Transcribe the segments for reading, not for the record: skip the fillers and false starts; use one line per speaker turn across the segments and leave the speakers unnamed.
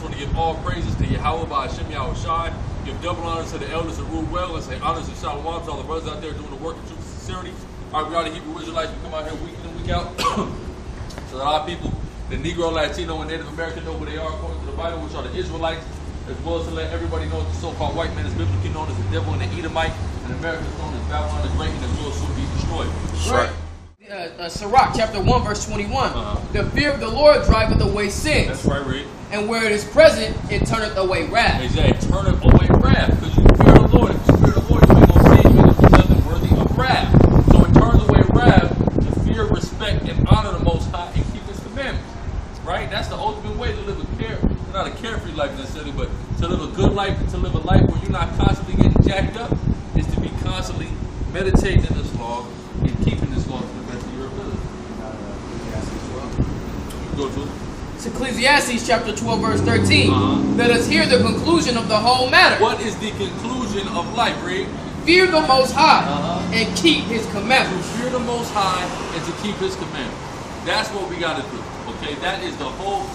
want to give all praises to Yahweh by Hashem Yahweh Shai. Give double honors to the elders that rule well, and say honors and shalom to all the brothers out there doing the work of truth and sincerity. All right, we are the Hebrew Israelites. We come out here week in and week out so that our people, the Negro, Latino, and Native American, know who they are according to the Bible, which are the Israelites, as well as to let everybody know that the so-called white man is biblically known as the devil and the Edomite, and America is known as Babylon the Great, and it will soon be destroyed.
Right. Sirach chapter 1 verse 21. The fear of the Lord driveth away sins.
That's right, read.
And where it is present, it turneth away wrath.
Exactly. Turneth away wrath. Because you fear the Lord. If you fear the Lord, you ain't going to sin. You ain't going to do nothing worthy of wrath. So it turns away wrath to fear, respect, and honor the Most High and keep His commandments. Right? That's the ultimate way to live not a carefree life necessarily, but to live a good life and to live a life where you're not constantly getting jacked up, is to be constantly meditating in this law and keeping this law to the best of your ability. Go to it.
It's Ecclesiastes chapter 12 verse 13. Let us hear the conclusion of the whole matter.
What is the conclusion of life, Reed?
Fear the Most High and keep His commandments.
To fear the Most High and to keep His commandments. That's what we got to do. Okay, that is the whole.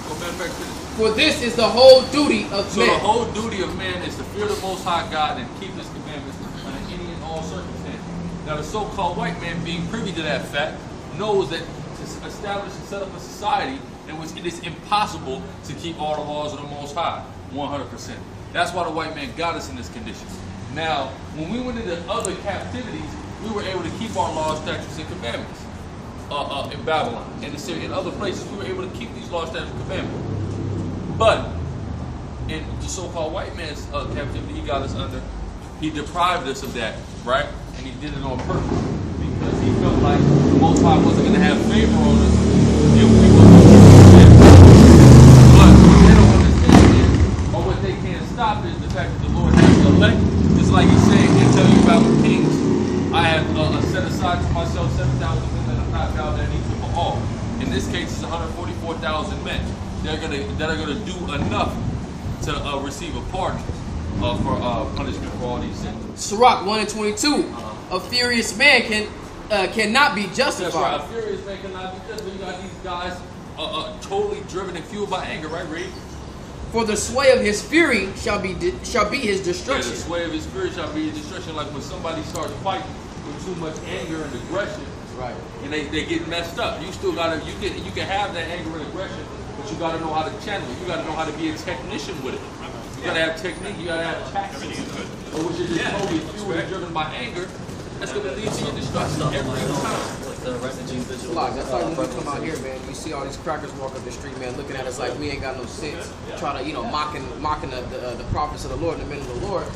For this is the whole duty of man.
So the whole duty of man is to fear the Most High God and keep His commandments under any and all circumstances. Now, the so-called white man, being privy to that fact, knows that to establish and set up a society in which it is impossible to keep all the laws of the Most High 100%. That's why the white man got us in this condition. Now, when we went into other captivities, we were able to keep our laws, statutes, and commandments. In Babylon, in Syria, in other places, we were able to keep these laws, statutes, and commandments. But in the so-called white man's captivity, he got us under. He deprived us of that, right? And he did it on purpose because he felt like the Most High wasn't going to have favor on us if we wasn't doing that. But what they don't understand is, or what they can't stop is the fact that the Lord has to elect. Just like He's saying, He'll tell you about kings. I have set aside for myself 7,000 men that have not bowed their knee to Baal. In this case, it's 144,000 men that are gonna do enough to receive a pardon for punishment for all these sins.
Sirach 1 and 22. A furious man cannot be justified.
That's right. A furious man cannot be justified. You got these guys totally driven and fueled by anger, right, Reed?
For the sway of his fury shall be his destruction.
Yeah, the sway of his fury shall be his destruction. Like when somebody starts fighting with too much anger and aggression,
right? And
they get messed up. You still gotta you can have that anger and aggression, but you gotta know how to channel it. You gotta know how to be a technician with it. You gotta have technique. You gotta have tactics. Or which is just totally fueled and driven by anger. That's gonna lead to your destruction every time.
That's like when we come out here, man. You see all these crackers walk up the street, man, looking at us like we ain't got no sense. Trying to, mocking the prophets of the Lord and the men of the Lord.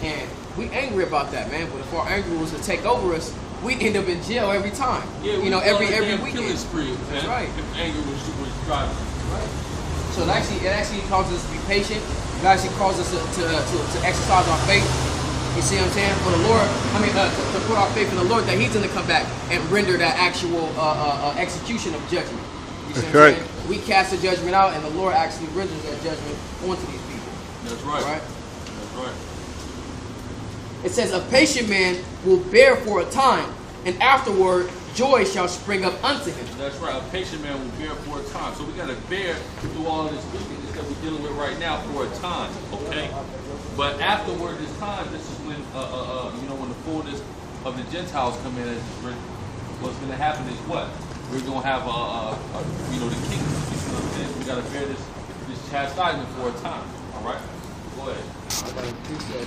And we angry about that, man. But if our anger was to take over us, we'd end up in jail every time.
Yeah,
every weekend.
Killing spree, man.
That's right.
If anger was driving.
Right. So it actually causes us to be patient. It actually causes us to exercise our faith. You see what I'm saying? For the Lord, to put our faith in the Lord that He's going to come back and render that actual execution of judgment. You see what I'm saying? We cast the judgment out, and the Lord actually renders that judgment onto these people.
That's right.
That's right. It says, a patient man will bear for a time, and afterward joy shall spring up unto him.
That's right. A patient man will bear for a time. So we got to bear through all of this wickedness that we're dealing with right now for a time. Okay? But afterward, this time, this is when, when the fullness of the Gentiles come in. What's going to happen is what? We're going to have, the kingdom. You see what I'm saying? We got to bear this chastisement for a time. All right? Go ahead.
I got to appreciate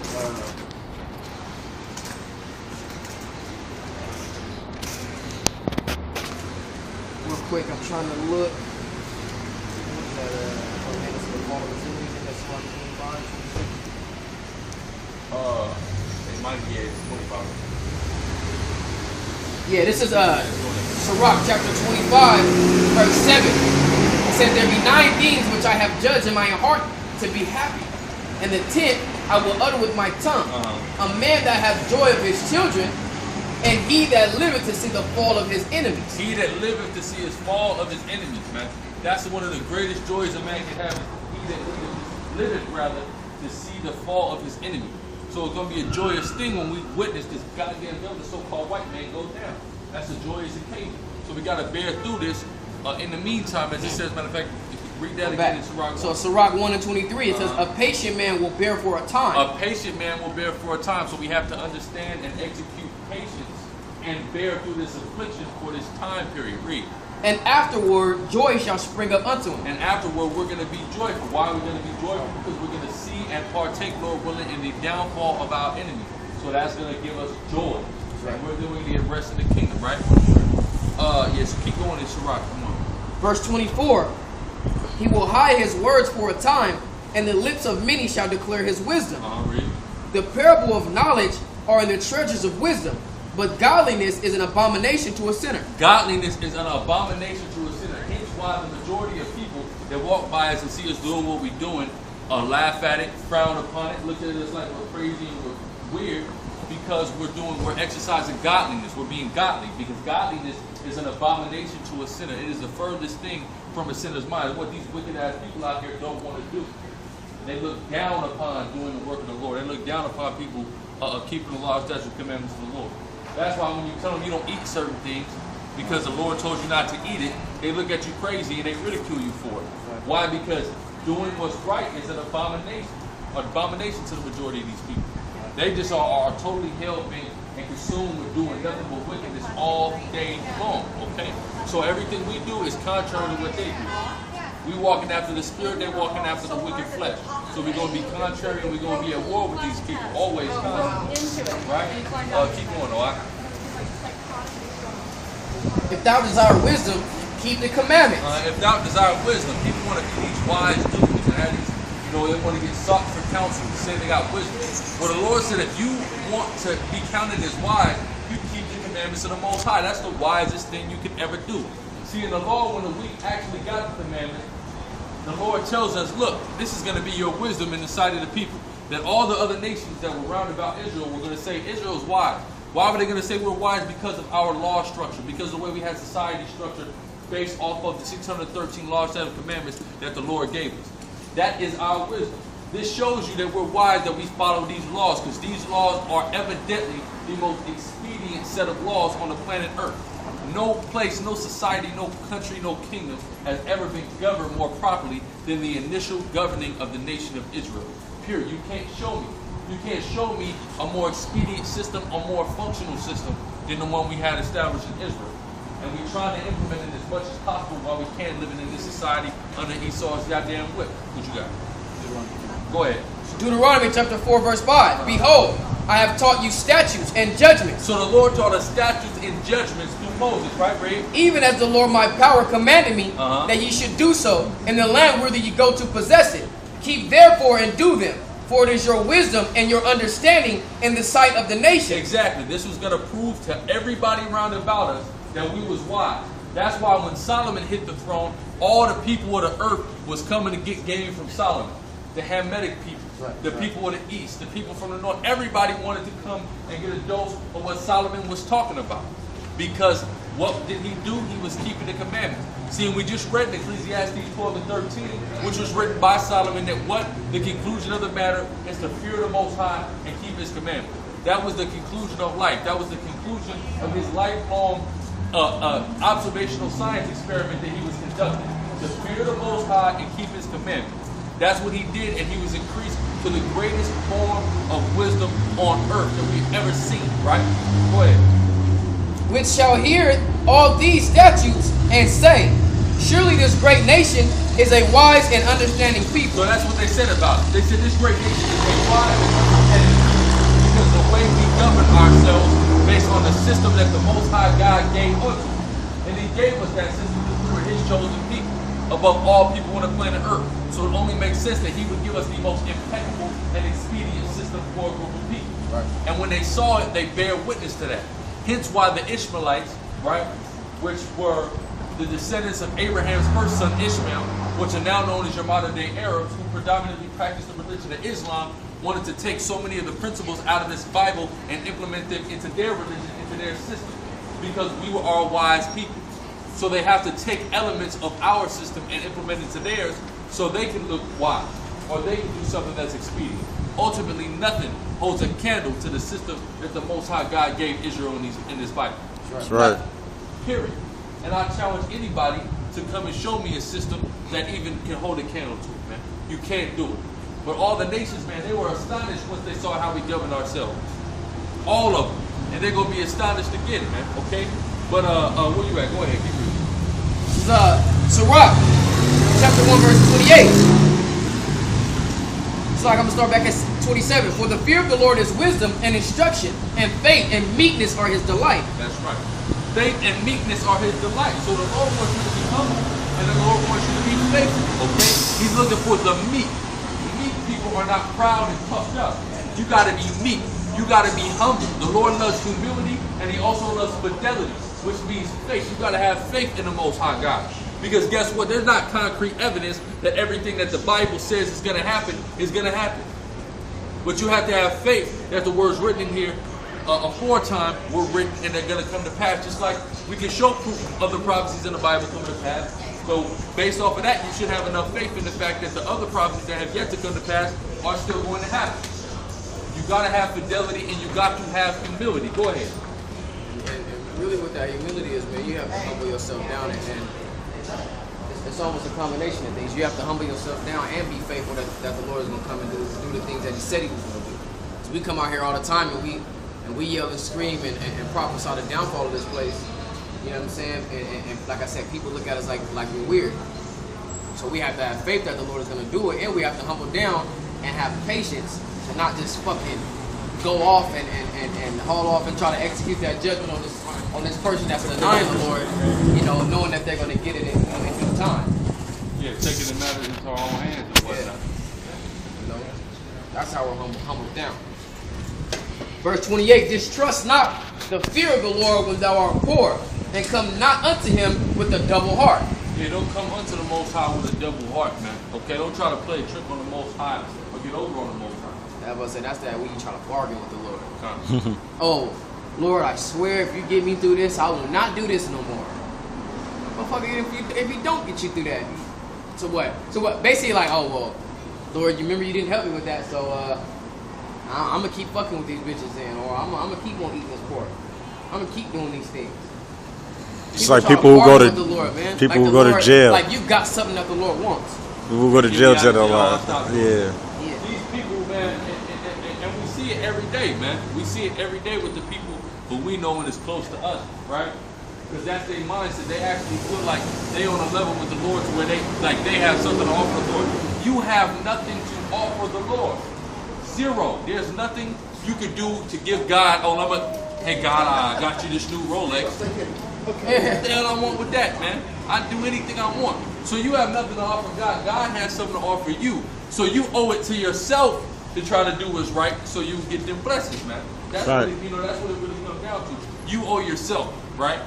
real quick, I'm trying to look.
It might be 25.
Yeah, this is Sirach chapter 25, verse 7. It said, there be 9 things which I have judged in my heart to be happy, and the 10th I will utter with my tongue. A man that hath joy of his children, and he that liveth to see the fall of his enemies.
He that liveth to see his fall of his enemies, man. That's one of the greatest joys a man can have. He that liveth rather to see the fall of his enemy. So it's going to be a joyous thing when we witness this goddamn the so-called white man go down. That's a joyous occasion. So we got to bear through this. In the meantime, as it says, matter of fact, Read that again in Sirach 1.
So Sirach 1 and 23, it says, a patient man will bear for a time.
A patient man will bear for a time. So we have to understand and execute patience and bear through this affliction for this time period. Read.
And afterward, joy shall spring up unto him.
And afterward, we're going to be joyful. Why are we going to be joyful? Because we're going to see and partake, Lord willing, in the downfall of our enemy. So that's going to give us joy. Right. And we're doing the rest of the kingdom, right? Yes, keep going in Sirach. Come on.
Verse 24. He will hide his words for a time, and the lips of many shall declare his wisdom.
Read.
The parable of knowledge are in the treasures of wisdom, but godliness is an abomination to a sinner.
Godliness is an abomination to a sinner. Hence why the majority of people that walk by us and see us doing what we're doing laugh at it, frown upon it, look at us like we're crazy and we're weird, because we're exercising godliness. We're being godly, because godliness is an abomination to a sinner. It is the furthest thing from a sinner's mind. What these wicked ass people out here don't want to do. They look down upon doing the work of the Lord. They look down upon people keeping the law, statutes, and commandments of the Lord. That's why when you tell them you don't eat certain things because the Lord told you not to eat it, they look at you crazy and they ridicule you for it. Why? Because doing what's right is an abomination to the majority of these people. They just are totally hell-bent and consumed with doing nothing but wickedness all day long. Okay? So everything we do is contrary to what they do. We walking after the spirit, they're walking after the wicked flesh. So we're going to be contrary and we're going to be at war with these people. Always constantly. Right? Keep going, all right?
If thou desire wisdom, keep the commandments.
If thou desire wisdom, people want to be these wise dudes and have these, they want to get sought for counsel and say they got wisdom. Well, the Lord said if you want to be counted as wise, you keep the commandments of the Most High. That's the wisest thing you could ever do. See, in the law, when we actually got the commandments, the Lord tells us, look, this is going to be your wisdom in the sight of the people. That all the other nations that were round about Israel were going to say, Israel is wise. Why were they going to say we're wise? Because of our law structure, because of the way we had society structured based off of the 613 laws and commandments that the Lord gave us. That is our wisdom. This shows you that we're wise that we follow these laws, because these laws are evidently the most expedient set of laws on the planet Earth. No place, no society, no country, no kingdom has ever been governed more properly than the initial governing of the nation of Israel. Period. You can't show me. You can't show me a more expedient system, a more functional system than the one we had established in Israel. And we try to implement it as much as possible while we can, living in this society under Esau's goddamn whip. What you got? Go ahead.
Deuteronomy chapter 4 verse 5. Behold, I have taught you statutes and judgments.
So the Lord taught us statutes and judgments through Moses, right, Ray?
Even as the Lord my power commanded me that ye should do so in the land whither ye go to possess it. Keep therefore and do them, for it is your wisdom and your understanding in the sight of the nation.
Exactly. This was going to prove to everybody round about us that we was wise. That's why when Solomon hit the throne, all the people of the earth was coming to get game from Solomon. The Hamitic people, the people of the east, the people from the north, everybody wanted to come and get a dose of what Solomon was talking about. Because what did he do? He was keeping the commandments. See, and we just read in Ecclesiastes 12 and 13, which was written by Solomon, that what? The conclusion of the matter is to fear the Most High and keep His commandments. That was the conclusion of life. That was the conclusion of his lifelong observational science experiment that he was conducting. To fear the Most High and keep His commandments. That's what he did, and he was increased to the greatest form of wisdom on earth that we've ever seen, right? Go ahead.
Which shall hear all these statutes and say, surely this great nation is a wise and understanding people.
So that's what they said about it. They said this great nation is a wise and understanding people, because the way we govern ourselves based on the system that the Most High God gave us. And He gave us that system because we were His chosen people above all people on the planet Earth. So it only makes sense that He would give us the most impeccable and expedient system for a group of people. Right. And when they saw it, they bear witness to that. Hence why the Ishmaelites, right, which were the descendants of Abraham's first son Ishmael, which are now known as your modern day Arabs, who predominantly practice the religion of Islam, wanted to take so many of the principles out of this Bible and implement them into their religion, into their system, because we were all wise people. So they have to take elements of our system and implement it to theirs so they can look wise, or they can do something that's expedient. Ultimately, nothing holds a candle to the system that the Most High God gave Israel in this Bible.
That's right.
Period. And I challenge anybody to come and show me a system that even can hold a candle to it, man. You can't do it. But all the nations, man, they were astonished once they saw how we govern ourselves. All of them. And they're going to be astonished again, man, okay? But, where you at? Go ahead, keep reading.
This is Sirach, chapter 1, verse 28. So I'm going to start back at 27. For the fear of the Lord is wisdom and instruction, and faith and meekness are his delight.
That's right. Faith and meekness are his delight. So the Lord wants you to be humble, and the Lord wants you to be faithful, okay? He's looking for the meek. Meek people are not proud and puffed up. You got to be meek. You got to be humble. The Lord loves humility, and he also loves fidelity, which means faith. You got to have faith in the Most High God. Because guess what? There's not concrete evidence that everything that the Bible says is going to happen is going to happen. But you have to have faith that the words written in here aforetime were written and they're going to come to pass. Just like we can show proof of the prophecies in the Bible coming to pass. So based off of that, you should have enough faith in the fact that the other prophecies that have yet to come to pass are still going to happen. You got to have fidelity and you got to have humility. Go ahead.
And really what that humility is, man, you have to humble yourself down and it's almost a combination of things. You have to humble yourself down and be faithful that the Lord is going to come and do the things that he said he was going to do. So we come out here all the time and we yell and scream and prophesy the downfall of this place. You know what I'm saying? And like I said, people look at us like we're weird. So we have to have faith that the Lord is going to do it, and we have to humble down and have patience to not just fucking go off and haul off and try to execute that judgment on this person that's denying the Lord, you know, knowing that they're going to get it in due time.
Yeah, taking the matters into our own hands and whatnot.
You know, that's how we're humbled down. Verse 28, distrust not the fear of the Lord when thou art poor, and come not unto him with a double heart.
Yeah, don't come unto the Most High with a double heart, man. Okay, don't try to play a trick on the Most High or get over on the Most High.
I was saying that's that when you try to bargain with the Lord.
Okay.
Oh, Lord, I swear if you get me through this, I will not do this no more. Motherfucker, if he don't get you through that, so what? So what? Basically like, oh well, Lord, you remember you didn't help me with that, so I'm gonna keep fucking with these bitches then, or I'm gonna keep on eating this pork. I'm gonna keep doing these things.
It's like people who go to
the Lord, man.
people
like
who go
Lord,
to jail.
Like you got something that the Lord wants.
People who go to jail a lot. Yeah.
These people, man, and we see it every day, man. We see it every day with the people who we know and is close to us, right? Because that's their mindset. They actually feel like they on a level with the Lord to where they have something to offer the Lord. You have nothing to offer the Lord. Zero. There's nothing you could do to give God. Hey God, I got you this new Rolex. Okay. What the hell I want with that, man? I do anything I want. So you have nothing to offer God. God has something to offer you. So you owe it to yourself to try to do what's right, so you can get them blessings, man. That's right. That's what it really comes down to. You owe yourself, right?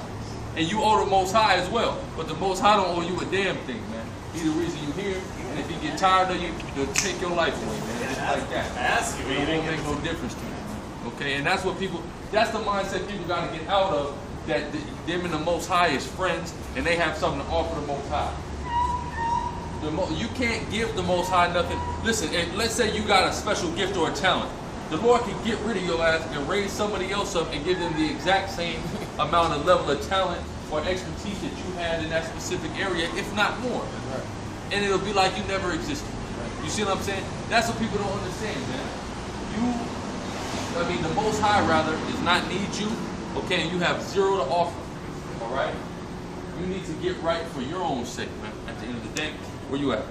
And you owe the Most High as well. But the Most High don't owe you a damn thing, man. He's the reason you're here. And if he get tired of you, he'll take your life away, man. Just like that. It won't make no difference to you, man. Okay, and that's what that's the mindset people got to get out of. That them and the Most High is friends, and they have something to offer the Most High. You can't give the Most High nothing. Listen, let's say you got a special gift or a talent. The Lord can get rid of your ass and raise somebody else up and give them the exact same amount of level of talent or expertise that you had in that specific area, if not more. Right. And it'll be like you never existed. Right. You see what I'm saying? That's what people don't understand, man. The Most High, rather, does not need you. Okay, and you have zero to offer, all right? You need to get right for your own sake, man. At the end of the day, where you at?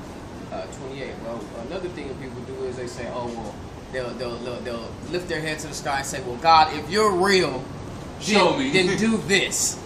28. Well, another thing that people do is they say, oh, well, they'll lift their head to the sky and say, well, God, if you're real, then do this.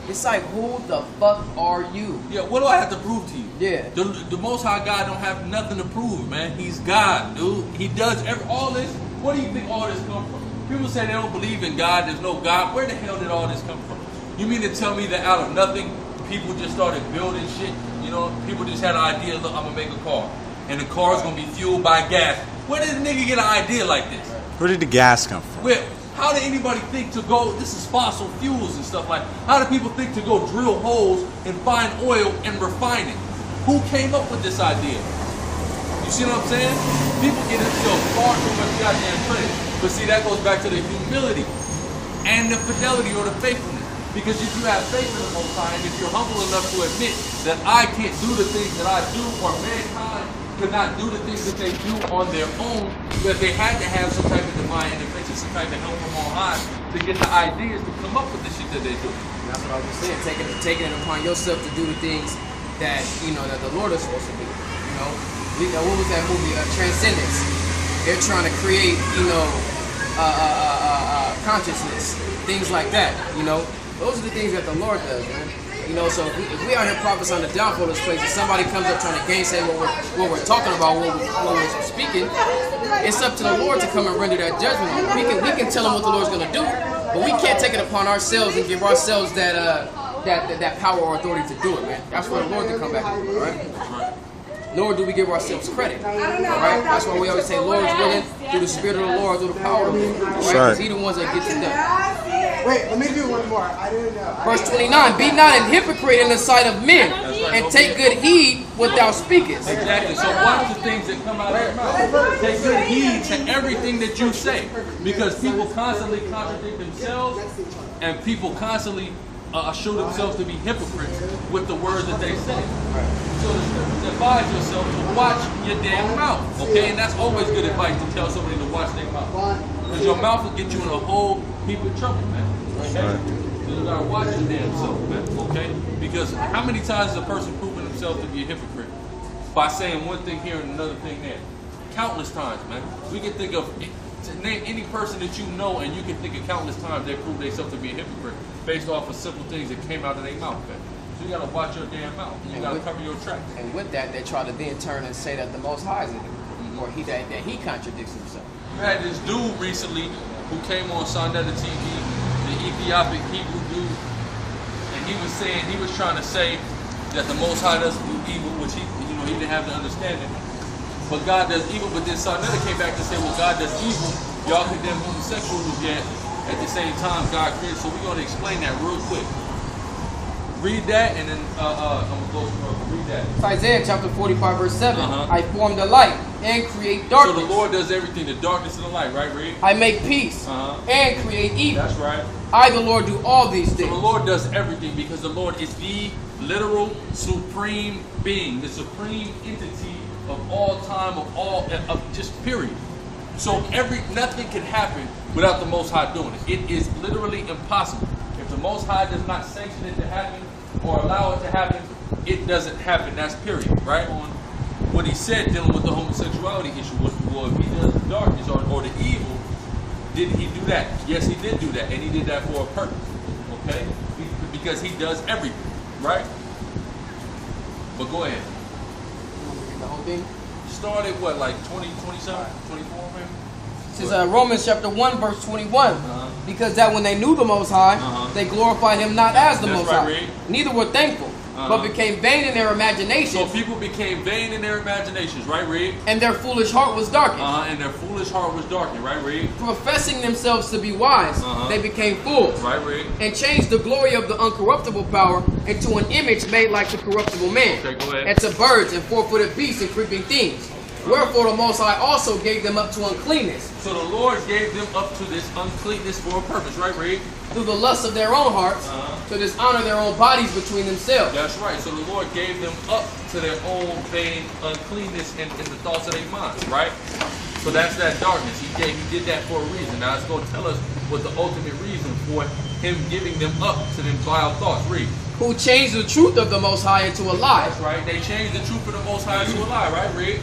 It's like, who the fuck are you?
Yeah, what do I have to prove to you?
Yeah.
The Most High God don't have nothing to prove, man. He's God, dude. He does all this. What do you think all this come from? People say they don't believe in God, there's no God. Where the hell did all this come from? You mean to tell me that out of nothing, people just started building shit? You know, people just had an idea, look, I'm going to make a car. And the car's going to be fueled by gas. Where did a nigga get an idea like this?
Where did the gas come from?
How did anybody think to go, this is fossil fuels and stuff like that. How did people think to go drill holes and find oil and refine it? Who came up with this idea? You see what I'm saying? People get themselves far too much goddamn credit. But see, that goes back to the humility and the fidelity or the faithfulness. Because if you have faith in the Most High, and if you're humble enough to admit that I can't do the things that I do, or mankind could not do the things that they do on their own, that they had to have some type of divine intervention, some type of help from on high to get the ideas to come up with the shit that they do.
That's what I was just saying. Taking it upon yourself to do the things that that the Lord is supposed to do. What was that movie? Transcendence. They're trying to create consciousness, things like that. Those are the things that the Lord does, man. So if we out here prophesying the downfall of this place, and somebody comes up trying to gainsay what we're talking about, what we're speaking, it's up to the Lord to come and render that judgment on it. We can tell him what the Lord's going to do, but we can't take it upon ourselves and give ourselves that power or authority to do it, man. That's where the Lord can come back and do it, right? Nor do we give ourselves credit, right? That's why we always say, Lord is willing through the Spirit of the Lord, through the power of the Lord, right? Because He's the ones that gets it done.
Wait, let me do one more. I didn't know.
Verse 29, be not an hypocrite in the sight of men, and take good heed what thou speakest.
Exactly. So watch the things that come out of your mouth. Take good heed to everything that you say, because people constantly contradict themselves, and people constantly show themselves to be hypocrites with the words that they say. So the scriptures advise yourself to watch your damn mouth, okay? And that's always good advice to tell somebody to watch their mouth, because your mouth will get you in a whole heap of trouble, man. Okay? So you gotta watch your damn self, man. Okay? Because how many times has a person proven himself to be a hypocrite by saying one thing here and another thing there? Countless times, man. We can think of name any person that you know, and you can think of countless times they proved themselves to be a hypocrite based off of simple things that came out of their mouth, man. So you gotta watch your damn mouth. You gotta cover your tracks.
And with that, they try to then turn and say that the Most High is a hypocrite, or that he contradicts himself.
You had this dude recently who came on Sandetta TV, the Ethiopic Hebrew dude, and he was trying to say that the Most High doesn't do evil, which he didn't have the understanding. But God does evil. But then Sandetta came back to say, well, God does evil. Y'all condemn homosexuals, yet at the same time God created. So we're gonna explain that real quick. Read that, and then I'm gonna go read that.
It's Isaiah chapter 45, verse 7. I form the light and create darkness.
So the Lord does everything, the darkness and the light, right, Reed?
I make peace and create evil.
That's right.
I, the Lord, do all these things.
So the Lord does everything because the Lord is the literal supreme being, the supreme entity of all time, of just period. So nothing can happen without the Most High doing it. It is literally impossible. If the Most High does not sanction it to happen or allow it to happen, it doesn't happen. That's period, right? On what he said dealing with the homosexuality issue was, well, if he does the darkness or the evil, did he do that? Yes, he did do that, and he did that for a purpose, okay? Because he does everything, right? But go ahead.
The whole thing?
Started what, like 27, 24, man?
This is Romans chapter 1, verse 21. Because that when they knew the Most High, they glorified him not as the Most High. Neither were thankful, but became vain in their imaginations.
So people became vain in their imaginations, right, Reed?
And their foolish heart was darkened.
And their foolish heart was darkened, right, Reed?
Professing themselves to be wise, they became fools.
Right, Reed?
And changed the glory of the uncorruptible power into an image made like the corruptible man.
Okay, go ahead.
And to birds and four-footed beasts and creeping things. Wherefore the Most High also gave them up to uncleanness.
So the Lord gave them up to this uncleanness for a purpose, right, Reed?
Through the lust of their own hearts, to dishonor their own bodies between themselves.
That's right. So the Lord gave them up to their own vain uncleanness and the thoughts of their minds, right? So that's that darkness. He did that for a reason. Now it's going to tell us what the ultimate reason for him giving them up to them vile thoughts. Read.
Who changed the truth of the Most High into a lie.
That's right. They changed the truth of the Most High into a lie, right? Read.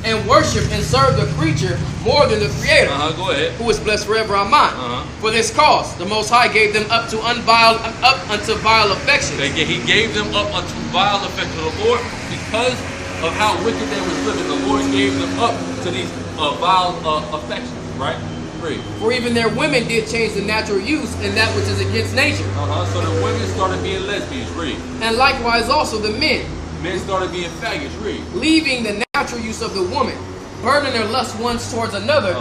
And worship and serve the creature more than the Creator.
Go ahead.
Who is blessed forever. Amen. For this cause, the Most High gave them up to unto vile affections.
He gave them up unto vile affections. The Lord, because of how wicked they was living, the Lord gave them up to these vile affections. Right? Read.
For even their women did change the natural use in that which is against nature.
So the women started being lesbians. Read.
And likewise also the men.
Men started being faggots. Read.
Leaving the natural use of the woman, burning their lust one towards another,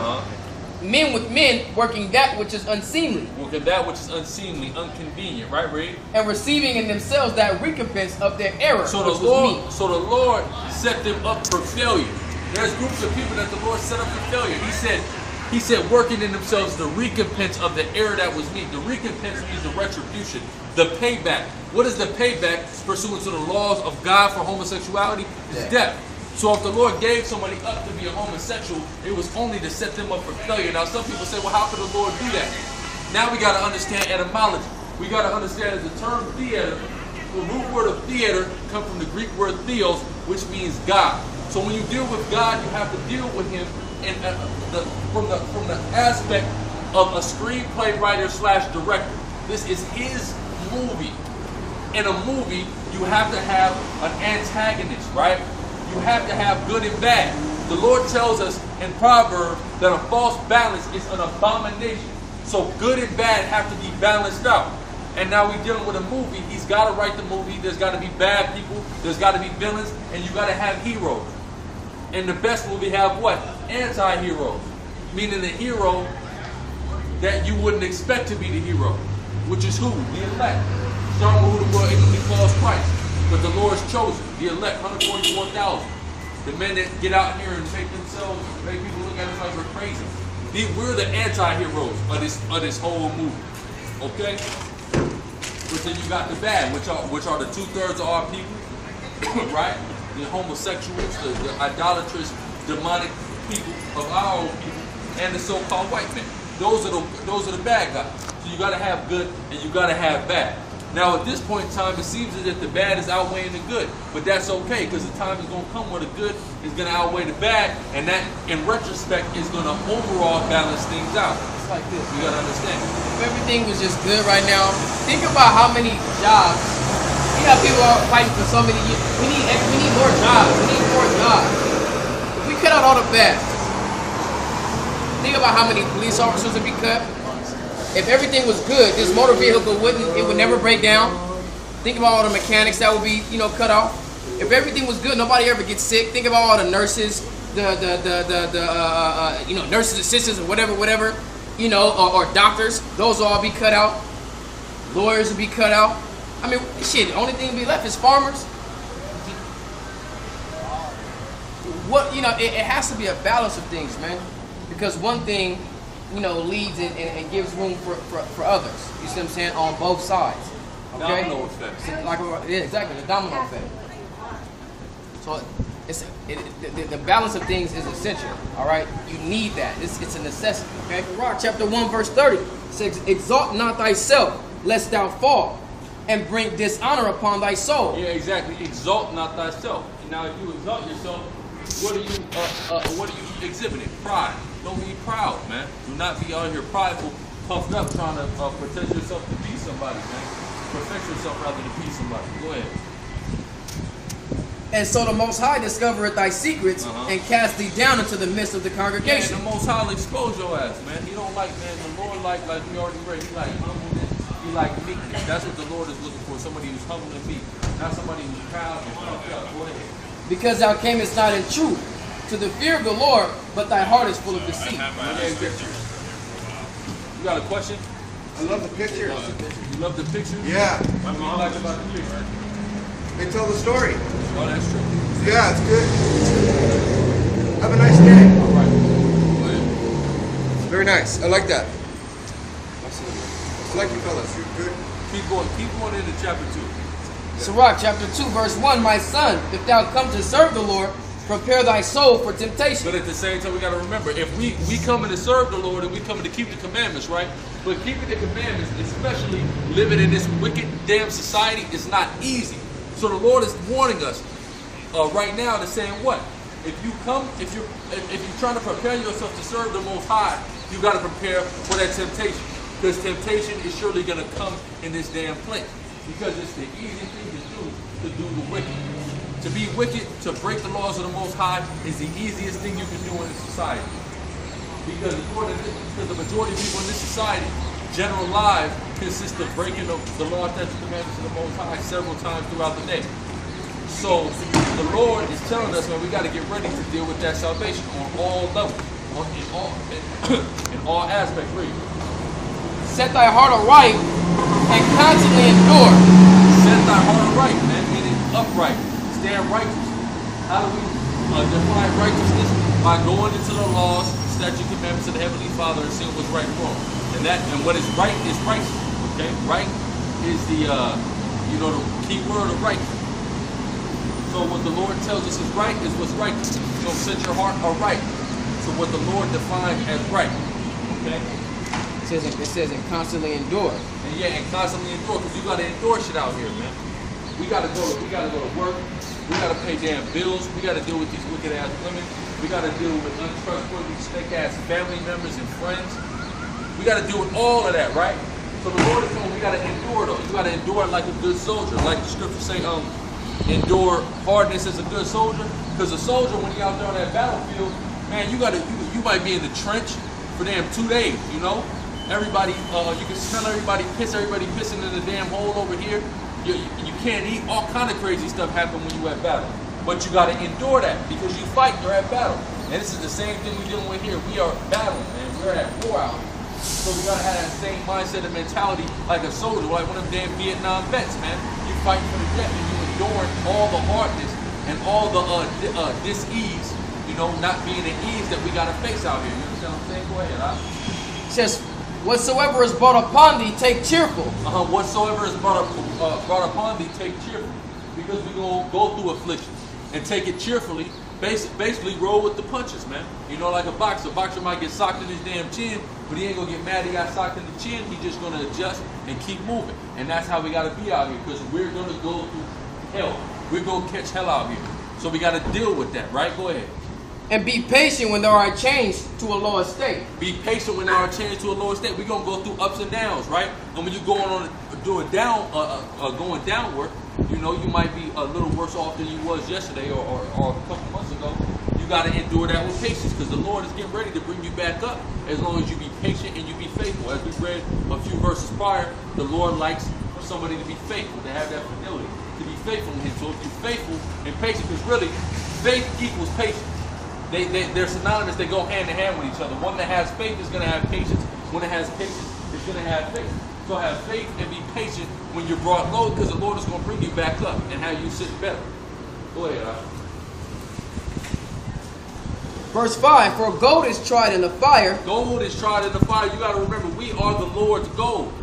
men with men working that which is unseemly.
Working that which is unseemly, inconvenient, right, Reed?
And receiving in themselves that recompense of their error.
So the Lord set them up for failure. There's groups of people that the Lord set up for failure. He said, He said, working in themselves the recompense of the error that was made. The recompense means the retribution, the payback. What is the payback pursuant to the laws of God for homosexuality? It's death. So if the Lord gave somebody up to be a homosexual, it was only to set them up for failure. Now some people say, well, how could the Lord do that? Now we got to understand etymology. We got to understand that the term theater, the root word of theater, comes from the Greek word theos, which means God. So when you deal with God, you have to deal with Him in from the aspect of a screenplay writer / director. This is His movie. In a movie, you have to have an antagonist, right? You have to have good and bad. The Lord tells us in Proverbs that a false balance is an abomination. So good and bad have to be balanced out. And now we're dealing with a movie. He's got to write the movie. There's got to be bad people. There's got to be villains. And you got to have heroes. In the best movie have what? Anti-heroes. Meaning the hero that you wouldn't expect to be the hero. Which is who? The elect. Starting with who the world ignorantly calls Christ. But the Lord's chosen. The elect, 144,000. The men that get out here and make people look at us like we're crazy. We're the anti-heroes of this whole movie. Okay? But then you got the bad, which are the 2/3 of our people, right? The homosexuals, the idolatrous, demonic people of our own people, and the so-called white men. Those are the bad guys. So you got to have good and you got to have bad. Now at this point in time, it seems as if the bad is outweighing the good, but that's okay because the time is going to come where the good is going to outweigh the bad, and that, in retrospect, is going to overall balance things out.
It's like this.
You got to understand.
If everything was just good right now, think about how many jobs. You have people out fighting for so many years. We need more jobs. We need more jobs. If we cut out all the bad, think about how many police officers would be cut. If everything was good, this motor vehicle would never break down. Think about all the mechanics that would be, cut off. If everything was good, nobody ever gets sick. Think about all the nurses, nurses assistants or whatever, or doctors. Those will all be cut out. Lawyers will be cut out. I mean, shit. The only thing to be left is farmers. It has to be a balance of things, man. Because one thing, leads and gives room for others. You see what I'm saying? On both sides. Okay?
Domino effect.
Yeah, exactly. The domino effect. So the balance of things is essential. All right? You need that. It's a necessity. Okay? Rock chapter 1 verse 30 says, "Exalt not thyself, lest thou fall, and bring dishonor upon thy soul."
Yeah, exactly. Exalt not thyself. Now, if you exalt yourself, what are you exhibiting? Pride. Don't be proud, man. Do not be out here prideful, puffed up, trying to pretend yourself to be somebody, man. Perfect yourself rather than be somebody. Go ahead.
And so the Most High discovereth thy secrets and cast thee down into the midst of the congregation.
Yeah, the Most High will expose your ass, man. He don't like, man. The Lord like we already read. He like humbleness. He like meekness. That's what the Lord is looking for. Somebody who's humble and meek, not somebody who's proud and puffed up. Go ahead.
Because thou camest not in truth to the fear of the Lord, but thy heart is full of deceit.
You got a question?
I love the pictures.
You love the pictures?
Yeah.
What do you like about the pictures?
They tell the story.
Oh, that's true.
Yeah, it's good. Have a nice day.
All right. Go ahead.
Very nice. I like that.
I like you fellas. You're good.
Keep going into chapter 2.
Sirach chapter 2 verse 1, "My son, if thou come to serve the Lord, prepare thy soul for temptation."
But at the same time, we got to remember, if we coming to serve the Lord and we coming to keep the commandments, right? But keeping the commandments, especially living in this wicked, damn society, is not easy. So the Lord is warning us right now to saying what? If you're trying to prepare yourself to serve the Most High, you got to prepare for that temptation, because temptation is surely going to come in this damn place, because it's the easy thing to do the wicked. To be wicked, to break the laws of the Most High, is the easiest thing you can do in this society. Because the majority of people in this society, general lives consist of breaking the law, statutes, commandments of the Most High several times throughout the day. So the Lord is telling us, man, we got to get ready to deal with that salvation on all levels, in all aspects, really.
Set thy heart aright and constantly endure.
Set thy heart aright, man, meaning upright. Stand righteous. How do we define righteousness? By going into the laws, statute, commandments of the Heavenly Father and seeing what's right and wrong. And what is right is righteous. Okay, right is the the key word of right. So what the Lord tells us is right is what's righteous. So set your heart aright. So what the Lord defines as right. Okay.
It says and constantly endure.
And constantly endure, because you gotta endure shit out here, man. We gotta go to work. We gotta pay damn bills. We gotta deal with these wicked ass women. We gotta deal with untrustworthy, snake ass family members and friends. We gotta deal with all of that, right? So the Lord is saying we gotta endure though. You gotta endure like a good soldier. Like the scriptures say, endure hardness as a good soldier. Because a soldier, when you're out there on that battlefield, man, you might be in the trench for damn 2 days, you know? Everybody, you can smell everybody pissing in the damn hole over here. You can't eat. All kind of crazy stuff happen when you at battle. But you got to endure that because you fight, you're at battle. And this is the same thing we're dealing with here. We are battling, man. We're at war out. So we got to have that same mindset and mentality like a soldier, like one of them damn Vietnam vets, man. You fighting for the jet and you enduring all the hardness and all the dis-ease, not being at ease that we got to face out here. You understand what I'm saying? Go ahead,
It says, whatsoever is brought upon thee, take cheerful.
Whatsoever is brought upon thee, take cheerful. Because we're going to go through affliction and take it cheerfully. Basically, roll with the punches, man. Like a boxer. A boxer might get socked in his damn chin, but he ain't going to get mad he got socked in the chin. He's just going to adjust and keep moving. And that's how we got to be out here, because we're going to go through hell. We're going to catch hell out here. So we got to deal with that, right? Go ahead.
And be patient when thou art changed to a lower state.
Be patient when thou art changed to a lower state. We're going to go through ups and downs, right? And when you're going downward, you might be a little worse off than you was yesterday or a couple months ago. You got to endure that with patience, because the Lord is getting ready to bring you back up as long as you be patient and you be faithful. As we read a few verses prior, the Lord likes for somebody to be faithful, to have that fidelity, to be faithful in Him. So if you're faithful and patient, because really, faith equals patience. They're synonymous. They go hand in hand with each other. One that has faith is going to have patience. One that has patience is going to have faith. So have faith and be patient when you're brought low, because the Lord is going to bring you back up and have you sit better. Go ahead,
Verse 5, for gold is tried in the fire.
Gold is tried in the fire. You got to remember, we are the Lord's gold.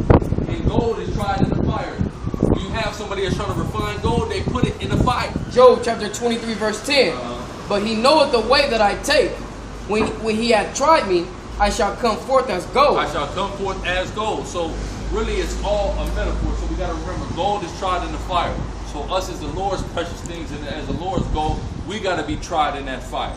And gold is tried in the fire. When you have somebody that's trying to refine gold, they put it in the fire.
Job chapter 23, verse 10. But he knoweth the way that I take. When he hath tried me, I shall come forth as gold.
I shall come forth as gold. So really it's all a metaphor. So we got to remember, gold is tried in the fire. So us as the Lord's precious things and as the Lord's gold, we got to be tried in that fire.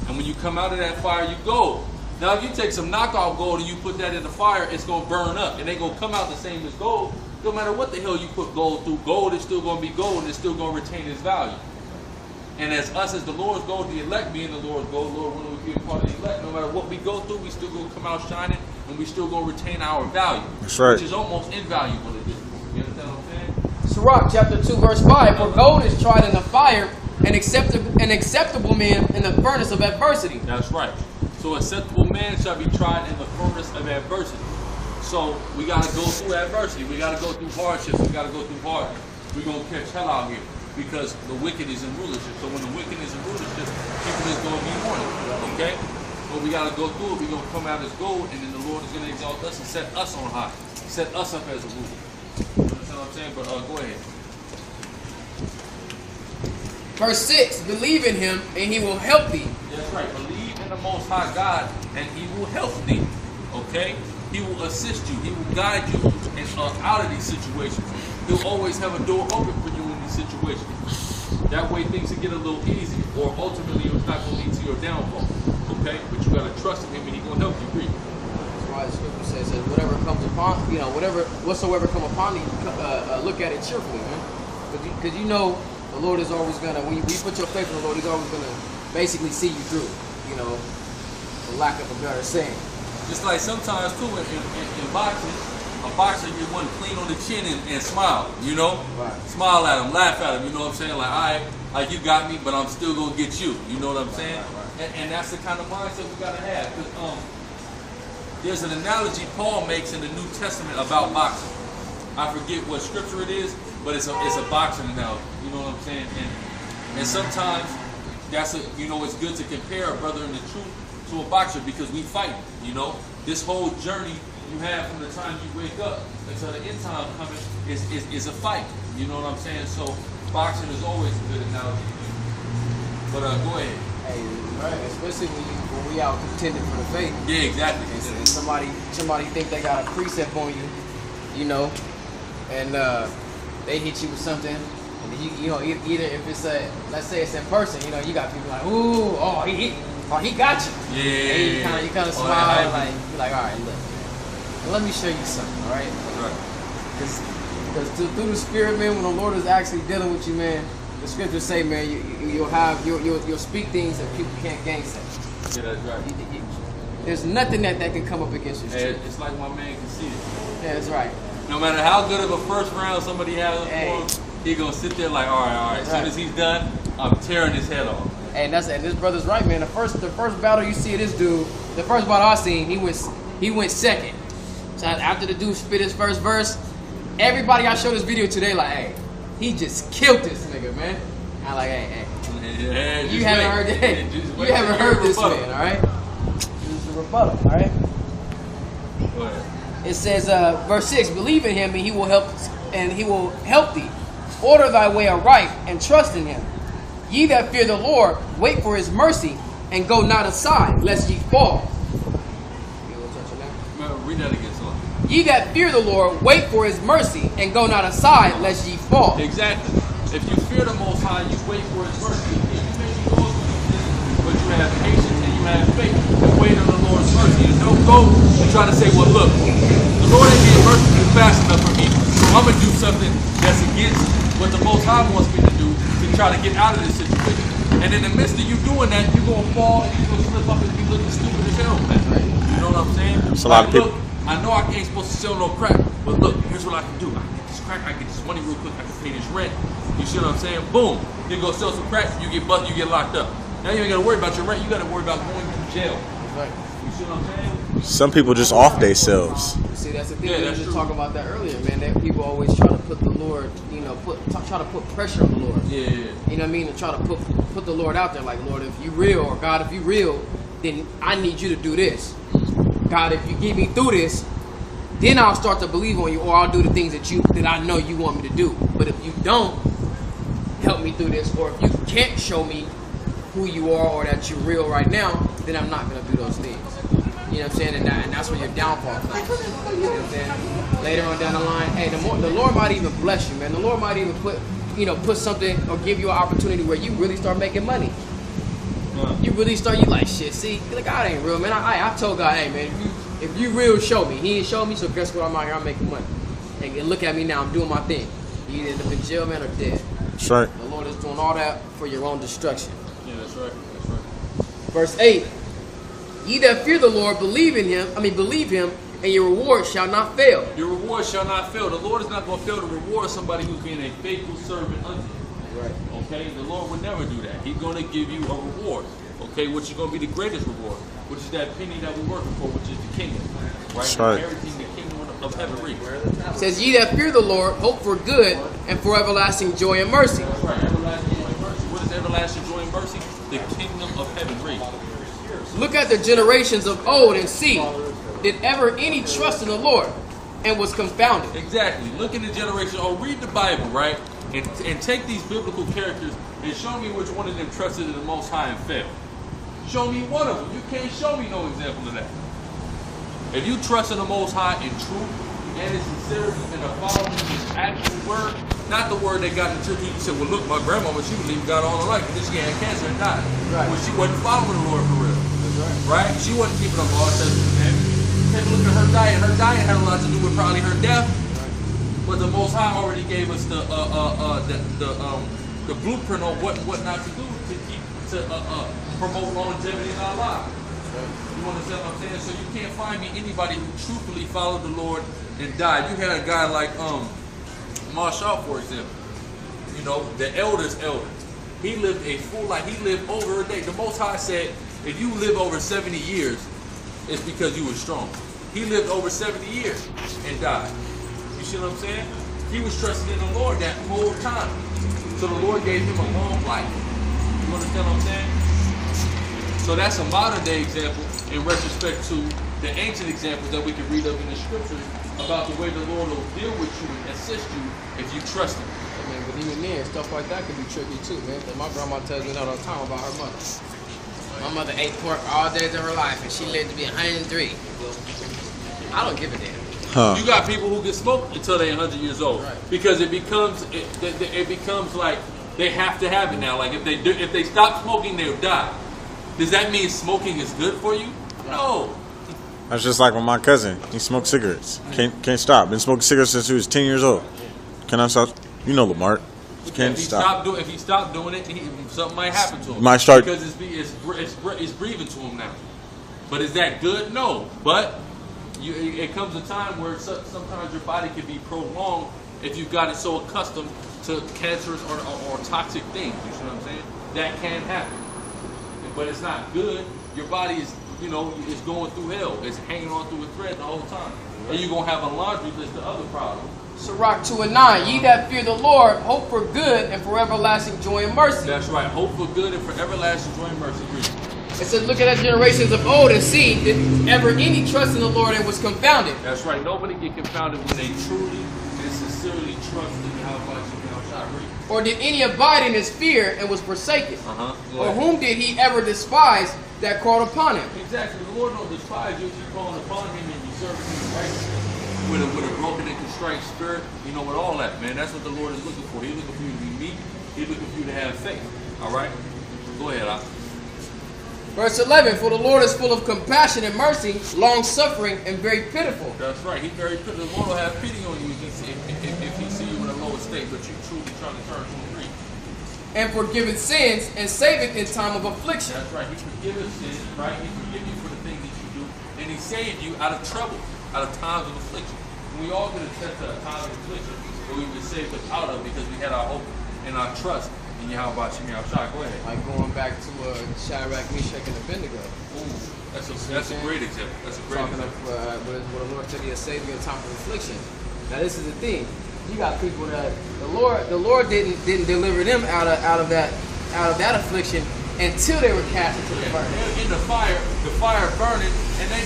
And when you come out of that fire, you gold. Now if you take some knockoff gold and you put that in the fire, it's going to burn up. It ain't going to come out the same as gold. No matter what the hell you put gold through, gold is still going to be gold and it's still going to retain its value. And as us as the Lord's gold, the elect being the Lord's gold, Lord, when we be a part of the elect, no matter what we go through, we still going to come out shining and we still going to retain our value.
That's right.
Which is almost invaluable at this point. You understand what I'm saying?
Sirach chapter 2 verse 5. For gold is tried in the fire, an acceptable man in the furnace of adversity.
That's right. So acceptable man shall be tried in the furnace of adversity. So we got to go through adversity. We got to go through hardships. We got to go through hard. We're going to catch hell out here, because the wicked is in rulership. So when the wicked is in rulership, people is going to be mourning. Okay? But we got to go through it. We're going to come out as gold, and then the Lord is going to exalt us and set us on high. Set us up as a ruler. You understand what I'm saying? But go ahead.
Verse 6, believe in him and he will help thee.
That's right. Believe in the Most High God and he will help thee. Okay? He will assist you. He will guide you in, out of these situations. He'll always have a door open for you in these situations. That way things will get a little easier, or ultimately it's not going to lead to your downfall. Okay? But you got to trust in him and he's going to help you. Read.
That's why the scripture says that whatever comes upon, whatsoever come upon thee, look at it cheerfully, man. Because you know the Lord is always going to, when you put your faith in the Lord, he's always going to basically see you through, for lack of a better saying.
Just like sometimes too in boxing, a boxer you want to clean on the chin and smile,
Right.
Smile at him, laugh at him, you know what I'm saying? Like, all right, like you got me, but I'm still going to get you, you know what I'm saying? Right. And that's the kind of mindset we got to have. Because there's an analogy Paul makes in the New Testament about boxing. I forget what scripture it is, but it's a boxing analogy, you know what I'm saying? And sometimes it's good to compare a brother in the truth to a boxer because we fight. You know, this whole journey you have from the time you wake up until the end time coming is a fight. You know what I'm saying? So boxing is always a good analogy. But go ahead.
Hey, right. Especially when we out contending for the faith.
Yeah, exactly.
And somebody think they got a precept on you, you know, and they hit you with something, and you know, either if it's let's say it's in person, you know, you got people like, ooh, he got you.
Yeah.
And you kind of smile, like you're like, all right, look, let me show you something, all right?
Right.
Because through the Spirit, man, when the Lord is actually dealing with you, man, the scriptures say, man, you'll speak things that people can't gainsay.
Yeah, that's right.
There's nothing that can come up against you.
Hey, it's like my man can see it.
Yeah, that's right.
No matter how good of a first round somebody has for him, he gonna sit there like, all right. As soon as he's done, I'm tearing his head off.
And this brother's right, man. The first battle you see of this dude, the first battle I seen, he went second. So after the dude spit his first verse, everybody I showed this video today like, hey, he just killed this nigga, man. I'm like, hey, you haven't heard that. You haven't heard this man, all right? This is the rebuttal, all right?
Go ahead.
It says, verse 6, believe in him and he will help thee. Order thy way aright and trust in him. Ye that fear the Lord, wait for his mercy and go not aside, lest ye fall.
Read that again, son.
Ye that fear the Lord, wait for his mercy and go not aside, lest ye fall.
Exactly. If you fear the Most High, you wait for his mercy. You may be going through things, but you have patience and you have faith and wait on the Lord's mercy. You don't go and try to say, well, look, the Lord ain't being merciful fast enough for me, so I'm going to do something that's against what the Most High wants me to do to try to get out of this situation. And in the midst of you doing that, you're going to fall and you're going to slip up and be looking stupid as hell, man. You know what I'm saying?
It's a lot of people.
Look, I know I ain't supposed to sell no crack, but look, here's what I can do. I can get this crack, I can get this money real quick, I can pay this rent. You see what I'm saying? Boom. You go sell some crack, you get busted, you get locked up. Now you ain't gotta worry about your rent, you gotta worry about going to jail.
Right.
You see what I'm saying?
Some people just off themselves.
See, that's the thing.
Yeah,
we were
that's
just
true.
talking about that earlier, man. That people always try to put the Lord, you know, try to put pressure on the Lord.
Yeah.
You know what I mean? To try to put the Lord out there, like, Lord, if you real, or God, if you real, then I need you to do this. God, if you get me through this, then I'll start to believe on you, or I'll do the things that I know you want me to do. But if you don't help me through this, or if you can't show me who you are or that you're real right now, then I'm not gonna do those things. You know what I'm saying? And that's where your downfall comes. You know what I'm saying? Later on down the line, hey, the Lord might even bless you, man. The Lord might even put something or give you an opportunity where you really start making money. You really start, you like, shit, see, God ain't real, man. I told God, hey, man, if you real, show me. He ain't show me, so guess what? I'm out here, I'm making money. And look at me now, I'm doing my thing. You either end up in jail, man, or dead.
That's right.
The Lord is doing all that for your own destruction.
Yeah, that's right. That's right.
Verse 8, ye that fear the Lord, believe him, and your reward shall not fail.
Your reward shall not fail. The Lord is not going to fail to reward somebody who's being a faithful servant unto him.
Right.
Okay? The Lord would never do that. He's going to give you a reward. Okay? Which is going to be the greatest reward. Which is that penny that we're working for, which is the kingdom. Right?
That's right.
Inheriting the kingdom of heaven reach.
It says, ye that fear the Lord, hope for good, and for everlasting joy and mercy.
That's right. Everlasting joy and mercy. What is everlasting joy and mercy? The kingdom of heaven reach.
Look at the generations of old and see, did ever any trust in the Lord and was confounded?
Exactly. Look at the generation. Oh, read the Bible, right? And take these biblical characters and show me which one of them trusted in the Most High and failed. Show me one of them. You can't show me no example of that. If you trust in the Most High in truth and in sincerity and are following His actual word, not the word that got into you said, well, look, my grandmama, she believed God all her life, and then she had cancer and died.
Right.
Well, she wasn't following the Lord for real. Right? She wasn't keeping up all the commandments. Take a look at her diet. Her diet had a lot to do with probably her death. But the Most High already gave us the blueprint on what not to do to promote longevity in our lives. You understand what I'm saying? So you can't find me anybody who truthfully followed the Lord and died. You had a guy like Marshall, for example. You know, the elder's elder. He lived a full life. He lived over a day. The Most High said, if you live over 70 years, it's because you were strong. He lived over 70 years and died. You see what I'm saying? He was trusting in the Lord that whole time. So the Lord gave him a long life. You understand what I'm saying? So that's a modern day example in retrospect to the ancient examples that we can read of in the scriptures about the way the Lord will deal with you and assist you if you trust Him.
I mean, but even then, stuff like that can be tricky too, man. 'Cause my grandma tells me that all the time about her mother. My mother ate pork all days of her life, and she lived to be 103. I don't give a damn.
Huh.
You got people who can smoke until they're 100 years old,
Right.
because it becomes like they have to have it now. Like if they stop smoking, they'll die. Does that mean smoking is good for you? No.
That's just like with my cousin. He smoked cigarettes. Can't stop. Been smoking cigarettes since he was 10 years old. Can I stop? You know Lamar. Can't stop.
If he stopped doing it, something might happen to him.
Might start
because it's breathing to him now. But is that good? No. But it comes a time where sometimes your body can be prolonged if you've got it so accustomed to cancerous or toxic things. You see what I'm saying? That can happen. But it's not good. Your body is, is going through hell. It's hanging on through a thread the whole time. And you're going to have a laundry list of other problems.
Sirach 2:9. Ye that fear the Lord, hope for good and for everlasting joy and mercy.
That's right. Hope for good and for everlasting joy and mercy.
It says, look at the generations of old and see did ever any trust in the Lord and was confounded.
That's right. Nobody get confounded when they truly and sincerely trust in Yahweh.
Or did any abide in his fear and was forsaken? Or whom did he ever despise that called upon him?
Exactly. The Lord don't despise you if you're calling upon him and you serving him right. With a broken and contrite spirit, with all that, man. That's what the Lord is looking for. He's looking for you to be meek. He's looking for you to have faith. All right? Go ahead, Al.
Verse 11, for the Lord is full of compassion and mercy, long-suffering, and very pitiful.
That's right. He's very pitiful. The Lord will have pity on you if he see you in a lower state, but you truly trying to turn from grief.
And forgiveth sins, and saveth in time of affliction.
That's right. He forgiveth sins, right? He forgive you for the things that you do, and he saved you out of trouble, out of times of affliction. We all get a test of a time of affliction, but we were saved out of because we had our hope and our trust in Yahweh Shemi Shai. Go ahead.
Like going back to Shadrach, Meshach, and Abednego.
Ooh, that's a great example. That's a great example.
What the Lord said He'll save you in time of affliction. Now this is the thing. You got people that the Lord didn't deliver them out of that affliction until they were cast into the fire.
In the fire burning, and they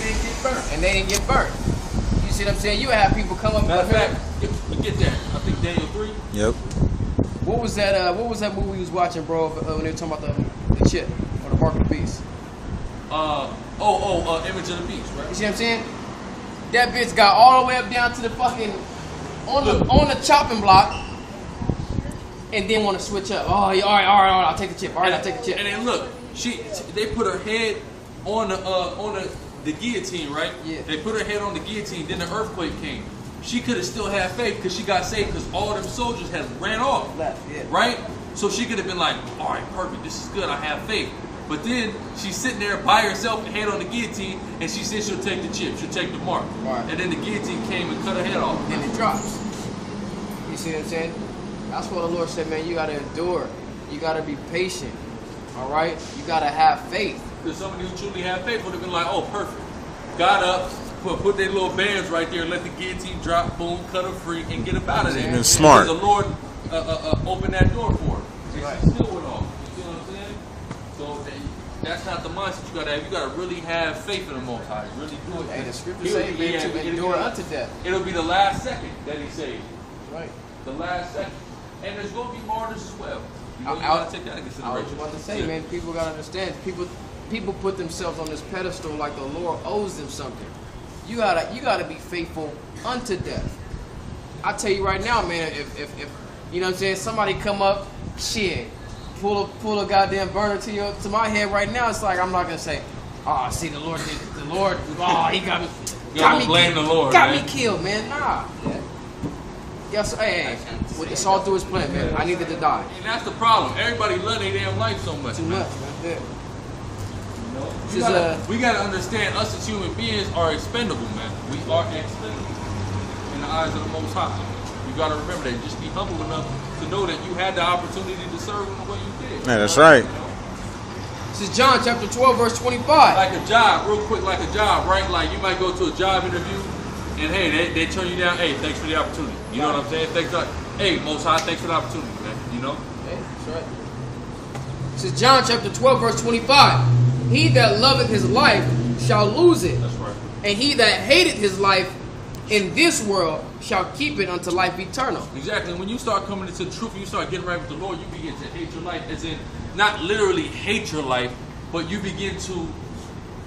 didn't get burnt.
You see what I'm saying? You have people come up.
Matter of fact, get that. I think Daniel 3.
Yep.
What was that movie we was watching, bro? When they were talking about the chip or the mark of the beast?
Image of the Beast, right?
You see what I'm saying? That bitch got all the way up down to the fucking on the chopping block, and then want to switch up. Oh, all right, I'll take the chip. All right, I'll take the chip.
And then look, they put her head on the guillotine, right?
Yeah.
They put her head on the guillotine. Then the earthquake came. She could have still had faith because she got saved because all them soldiers had ran off.
Left, yeah.
Right? So she could have been like, all right, perfect. This is good. I have faith. But then she's sitting there by herself, head on the guillotine, and she said she'll take the chip. She'll take the mark.
Right.
And then the guillotine came and cut her head off.
And it drops. You see what I'm saying? That's what the Lord said, man. You got to endure. You got to be patient. All right? You got to have faith.
Because somebody who truly had faith would have been like, oh, perfect. Got up, put their little bands right there, let the guillotine drop, boom, cut her free, and get up out of there.
And smart.
Because the Lord opened that door for her. And
Right.
she still went off. You see what I'm saying? So that's not the mindset you got to have. You got to really have faith in the Most High. Really do it.
Hey, the scripture says, man, to endure unto death.
It'll be the last second that he saved.
Right.
The last second. And there's going to be martyrs as well. You got to take that into consideration.
I was about to say, man, people got to understand. People put themselves on this pedestal like the Lord owes them something. You gotta be faithful unto death. I tell you right now, man, if you know what I'm saying, somebody come up, shit, pull a goddamn burner to my head right now, it's like I'm not gonna say, oh, see the Lord, oh, he got me
blame the Lord,
got
man.
me killed, man. Nah. Yes, hey, it's all through his plan, man. I needed to die.
And that's the problem. Everybody love their damn life so much.
Too much, man. Yeah.
We gotta understand, us as human beings are expendable, man. We are expendable in the eyes of the Most High. You gotta remember that. Just be humble enough to know that you had the opportunity to serve in the way you did.
Yeah, that's right.
This is John chapter 12, verse 25.
Like a job, real quick, like a job, right? Like you might go to a job interview, and hey, they turn you down. Hey, thanks for the opportunity. You know what I'm saying? Thanks, hey, Most High, thanks for the opportunity, man. You know?
Okay, that's right. This is John chapter 12, verse 25. He that loveth his life shall lose it.
That's right.
And he that hateth his life in this world shall keep it unto life eternal.
Exactly. When you start coming into the truth and you start getting right with the Lord, you begin to hate your life. As in, not literally hate your life, but you begin to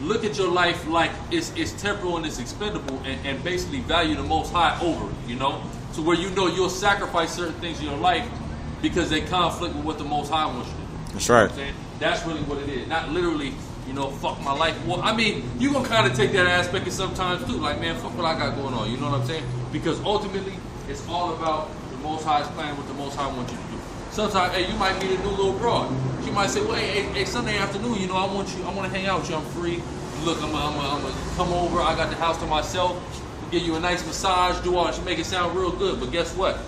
look at your life like it's temporal and it's expendable, and basically value the Most High over it, you know? To where you know you'll sacrifice certain things in your life because they conflict with what the Most High wants you to do.
That's
You know
right.
what I'm saying? That's really what it is. Not literally, you know, fuck my life. Well, I mean, you gonna kind of take that aspect of sometimes too. Like, man, fuck what I got going on. You know what I'm saying? Because ultimately, it's all about the Most High's plan, what the Most High wants you to do. Sometimes, hey, you might meet a new little broad. She might say, well, hey, Sunday afternoon, you know, I want to hang out with you. I'm free. Look, I'm gonna come over. I got the house to myself. Give you a nice massage. Do all. She make it sound real good. But guess what?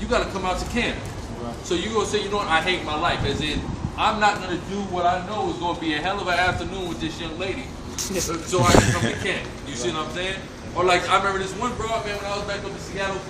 You got to come out to camp. Right. So you gonna say, you know what? I hate my life. As in, I'm not gonna do what I know is gonna be a hell of an afternoon with this young lady, so I can come to camp. You see what I'm saying? Or like, I remember this one broad, man, when I was back up in Seattle.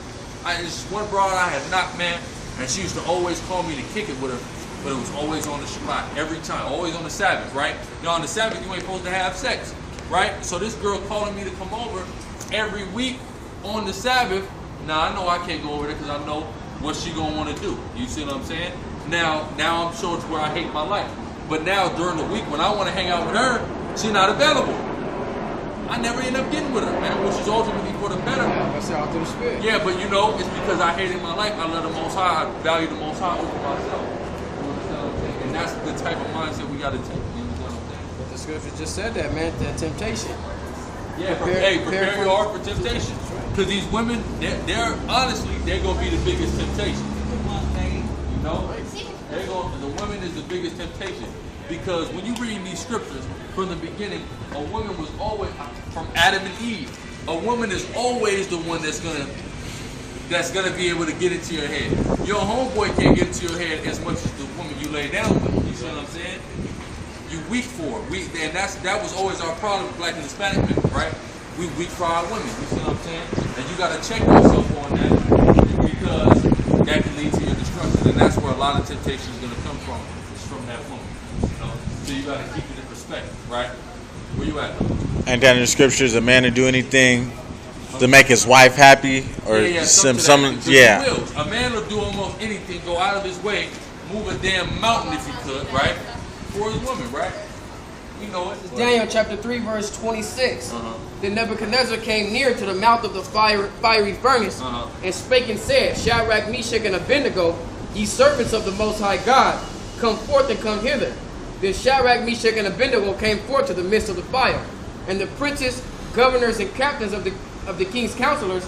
This one broad I had knocked, man, and she used to always call me to kick it with her, but it was always on the Shabbat, every time, always on the Sabbath, right? Now on the Sabbath, you ain't supposed to have sex, right? So this girl calling me to come over every week on the Sabbath. Now I know I can't go over there because I know what she gonna want to do. You see what I'm saying? Now I'm showing to where I hate my life. But now during the week when I want to hang out with her, she's not available. I never end up getting with her, man, which is ultimately for the better.
That's out through the spirit.
Yeah, but you know, it's because I hated my life. I love the Most High. I value the Most High over myself. You understand what I'm saying? And that's the type of mindset we got to take. You understand what I'm saying?
But the scripture just said that, man. That temptation.
Yeah, prepare your heart for temptation. Because these women, they're honestly, they're gonna be the biggest temptation. You know, the woman is the biggest temptation. Because when you read these scriptures from the beginning, a woman was always from Adam and Eve. A woman is always the one that's gonna be able to get into your head. Your homeboy can't get into your head as much as the woman you lay down with. You see what I'm saying? You weak for it. And that was always our problem with Black and Hispanic men, right? We weak for our women. You see what I'm saying? And you gotta check yourself on that, because that can lead to your destruction. And that's where a lot of temptation is gonna come from. It's from that woman. You know? So you gotta keep it in perspective, right? Where you at?
And then in the scriptures, a man to do anything to make his wife happy, or some yeah.
He will. A man will do almost anything, go out of his way, move a damn mountain if he could, right? For his woman, right? You know it.
It's Daniel chapter 3, verse 26. Then Nebuchadnezzar came near to the mouth of the fiery furnace, and spake and said, Shadrach, Meshach, and Abednego, ye servants of the Most High God, come forth and come hither. Then Shadrach, Meshach, and Abednego came forth to the midst of the fire. And the princes, governors, and captains of the king's counselors,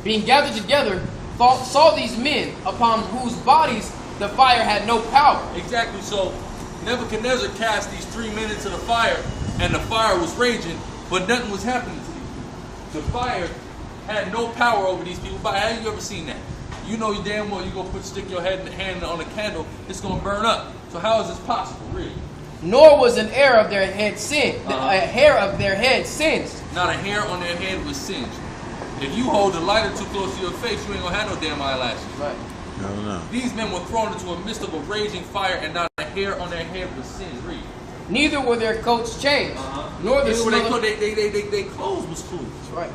being gathered together, saw these men upon whose bodies the fire had no power.
Exactly. So Nebuchadnezzar cast these 3 men into the fire, and the fire was raging, but nothing was happening to these people. The fire had no power over these people. But have you ever seen that? You know you damn well you go stick your hand on a candle, it's gonna burn up. So how is this possible, really?
Nor was an hair of their head singed. A hair of their head singed.
Not a hair on their head was singed. If you hold the lighter too close to your face, you ain't gonna have no damn eyelashes.
Right.
No.
These men were thrown into a midst of a raging fire, and not a hair on their head was singed. Read.
Neither were their coats changed, nor the smell of...
They clothes was cool.
That's right.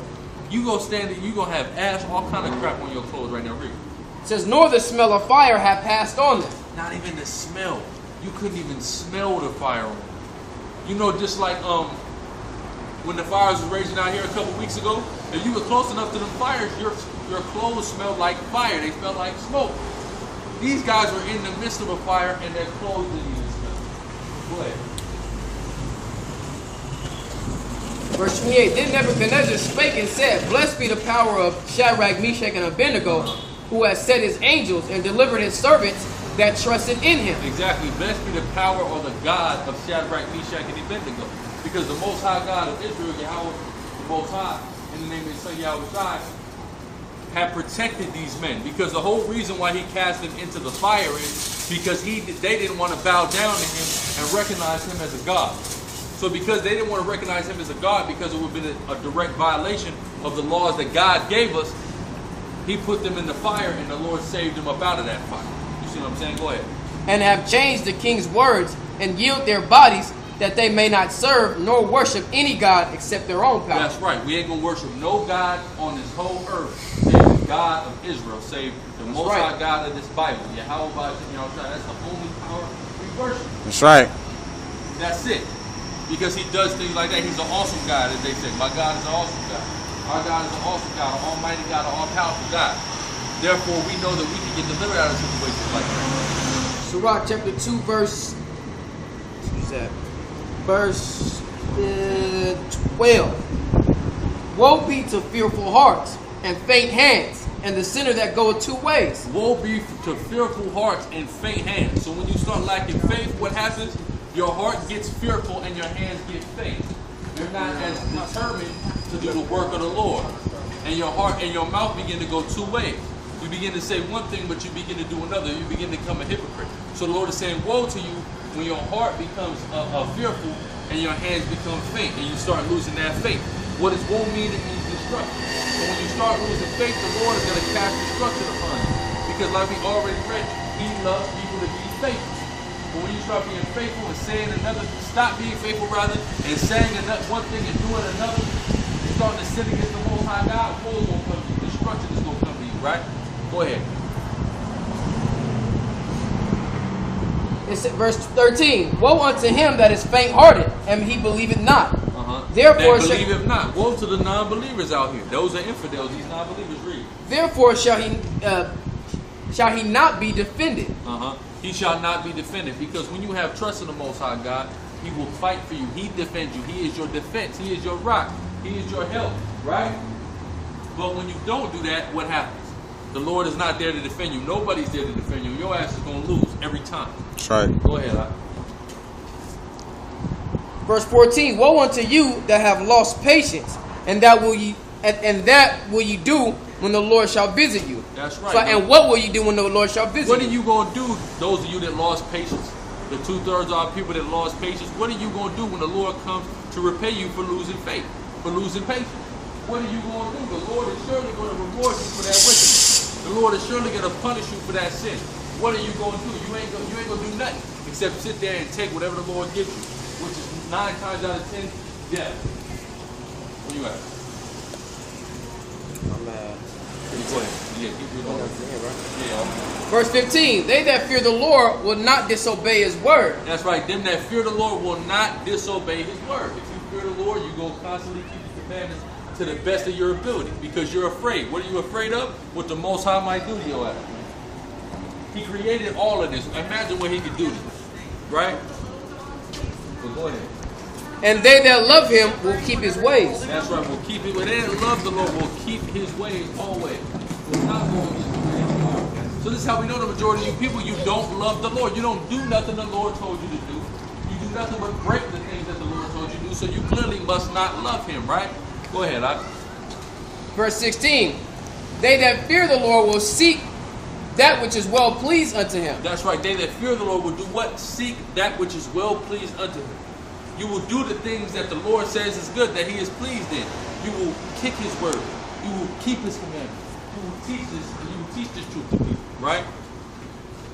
You go stand, you gonna have ash, all kind of crap on your clothes right now. Read.
It says, nor the smell of fire hath passed on them.
Not even the smell. You couldn't even smell the fire on them. You know, just like when the fires was raging out here a couple weeks ago, if you were close enough to them fires, your clothes smelled like fire. They smelled like smoke. These guys were in the midst of a fire, and their clothes didn't even smell. Go ahead.
Verse 28, Then Nebuchadnezzar spake and said, Blessed be the power of Shadrach, Meshach, and Abednego, who has set his angels and delivered his servants that trusted in him.
Exactly. Blessed be the power or the God of Shadrach, Meshach, and Abednego. Because the Most High God of Israel, Yahweh, the Most High, in the name of his son Yahweh, had protected these men. Because the whole reason why he cast them into the fire is because they didn't want to bow down to him and recognize him as a God. So because they didn't want to recognize him as a God, because it would have been a direct violation of the laws that God gave us, he put them in the fire, and the Lord saved them up out of that fire. You see what I'm saying? Go ahead.
And have changed the king's words, and yield their bodies that they may not serve nor worship any God except their own power.
That's right. We ain't going to worship no God on this whole earth save the God of Israel, save the Most High God of this Bible. Yahweh, that's the only power we worship.
That's right.
That's it. Because he does things like that. He's an awesome God, as they say. My God is an awesome God. Our God is an awesome God, an almighty God, an all-powerful God. Therefore, we know that we can get delivered out of situations like that.
Sirach chapter 2, verse 12. Woe be to fearful hearts and faint hands, and the sinner that goeth two ways.
Woe be to fearful hearts and faint hands. So when you start lacking faith, what happens? Your heart gets fearful and your hands get faint. You're not as determined to do the work of the Lord. And your heart and your mouth begin to go two ways. You begin to say one thing, but you begin to do another. You begin to become a hypocrite. So the Lord is saying, woe to you when your heart becomes fearful and your hands become faint and you start losing that faith. What does woe mean? It means destruction. So when you start losing faith, the Lord is going to cast destruction upon you. Because like we already read, he loves people to be faithful. But when you start being faithful and saying another, stop being faithful rather, and saying one thing and doing another, you're starting to sin against the Most High God, woe is going to come to you. Destruction is going to come to you, right? Go ahead.
It's verse 13. Woe unto him that is faint-hearted, and he believeth not. Therefore,
that believeth not. Woe to the non-believers out here. Those are infidels. These non-believers read.
Therefore shall he not be defended.
He shall not be defended, because when you have trust in the Most High God, he will fight for you. He defends you. He is your defense. He is your rock. He is your help, right? But when you don't do that, what happens? The Lord is not there to defend you. Nobody's there to defend you. Your ass is going to lose every time.
That's right.
Go ahead.
Verse 14. Woe unto you that have lost patience, and that will you do when the Lord shall visit you.
That's right.
So, and what will you do when the Lord shall visit you?
What are you going to do, those of you that lost patience? The 2/3 of our people that lost patience. What are you going to do when the Lord comes to repay you for losing faith, for losing patience? What are you going to do? The Lord is surely going to reward you for that wickedness. The Lord is surely going to punish you for that sin. What are you going to do? You ain't going to do nothing except sit there and take whatever the Lord gives you, which is 9 times out of 10, death. Where you at?
I'm
Go ahead. Yeah, keep reading. Yeah.
Verse 15. They that fear the Lord will not disobey his word.
That's right. Them that fear the Lord will not disobey his word. If you fear the Lord, you go constantly keep his commandments to the best of your ability, because you're afraid. What are you afraid of? What the Most High might do to your ass. He created all of this. Imagine what he could do to you. Right? But go ahead.
And they that love him will keep his ways.
That's right. We'll keep it. When they that love the Lord will keep his ways always. We're not going to. So this is how we know the majority of you people, you don't love the Lord. You don't do nothing the Lord told you to do. You do nothing but break the things that the Lord told you to do. So you clearly must not love him, right? Go ahead.
Verse 16. They that fear the Lord will seek that which is well pleased unto him.
That's right. They that fear the Lord will do what? Seek that which is well pleased unto him. You will do the things that the Lord says is good, that he is pleased in. You will keep his word. You will keep his commandments. You will teach this, and you will teach this truth to people, right?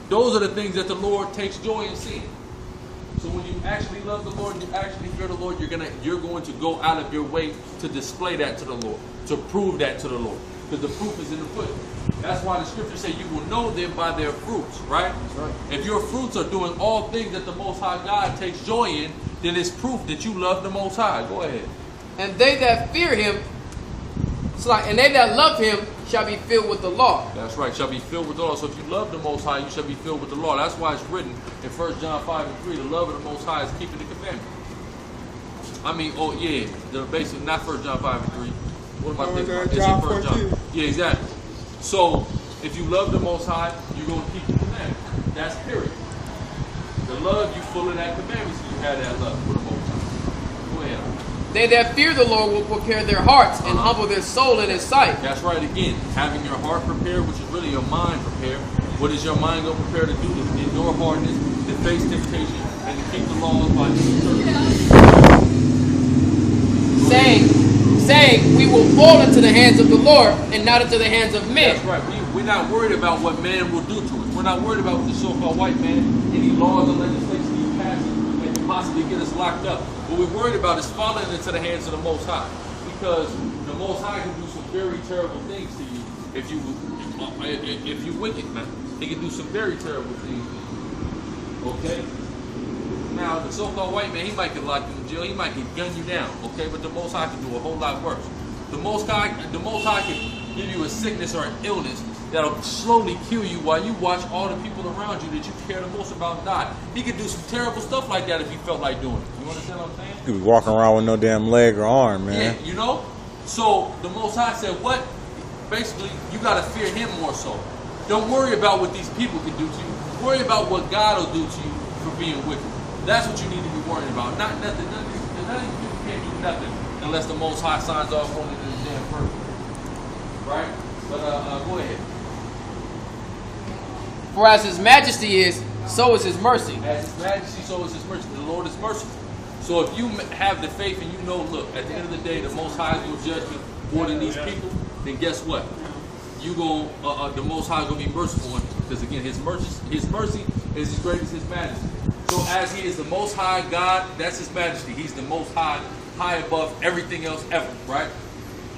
Those are the things that the Lord takes joy in seeing. So when you actually love the Lord and you actually fear the Lord, you're going to go out of your way to display that to the Lord, to prove that to the Lord. Because the proof is in the pudding. That's why the scriptures say you will know them by their fruits, right? That's right. If your fruits are doing all things that the Most High God takes joy in, then it's proof that you love the Most High. Go ahead.
And they that fear him, and they that love him shall be filled with the law.
That's right, shall be filled with the law. So if you love the Most High, you shall be filled with the law. That's why it's written in 1 John 5:3, the love of the Most High is keeping the commandments. The basic, not 1 John 5:3. What am I thinking about? It's in 1 John. Yeah, exactly. So if you love the Most High, you're going to keep the commandments. That's period. The love, you full of that commandments, you have that love for the Most High. Go ahead.
They that fear the Lord will prepare their hearts and humble their soul in his sight.
That's right. Again, having your heart prepared, which is really your mind prepared. What is your mind going to prepare to do? To endure hardness, to face temptation, and to keep the laws by
saying, we will fall into the hands of the Lord and not into the hands of men.
That's right. We're not worried about what man will do to us. We're not worried about what the so-called white man, any laws or legislation he passes, and possibly get us locked up. What we're worried about is falling into the hands of the Most High, because the Most High can do some very terrible things to you if you wicked, man. He can do some very terrible things to you. Okay? Now, the so-called white man, he might get locked in jail, he might get gun you down, okay? But the Most High can do a whole lot worse. The Most High can give you a sickness or an illness that'll slowly kill you while you watch all the people around you that you care the most about die. He could do some terrible stuff like that if he felt like doing it. You understand what I'm saying?
You be walking around with no damn leg or arm, man.
Yeah, you know? So the Most High said, what? Basically, you got to fear him more so. Don't worry about what these people can do to you. Worry about what God will do to you for being wicked. That's what you need to be worrying about. Not nothing. None of these people can't do nothing unless the Most High signs off on it in his damn person. Right? But go ahead.
For as his majesty is, so is his mercy.
As his majesty, so is his mercy. The Lord is merciful. So if you have the faith and you know, look, at the end of the day, the Most High is going to judge me more than these people, then guess what? The Most High is going to be merciful, because again, his mercy is as great as his majesty. So as he is the Most High God, that's his majesty. He's the Most High, high above everything else ever, right?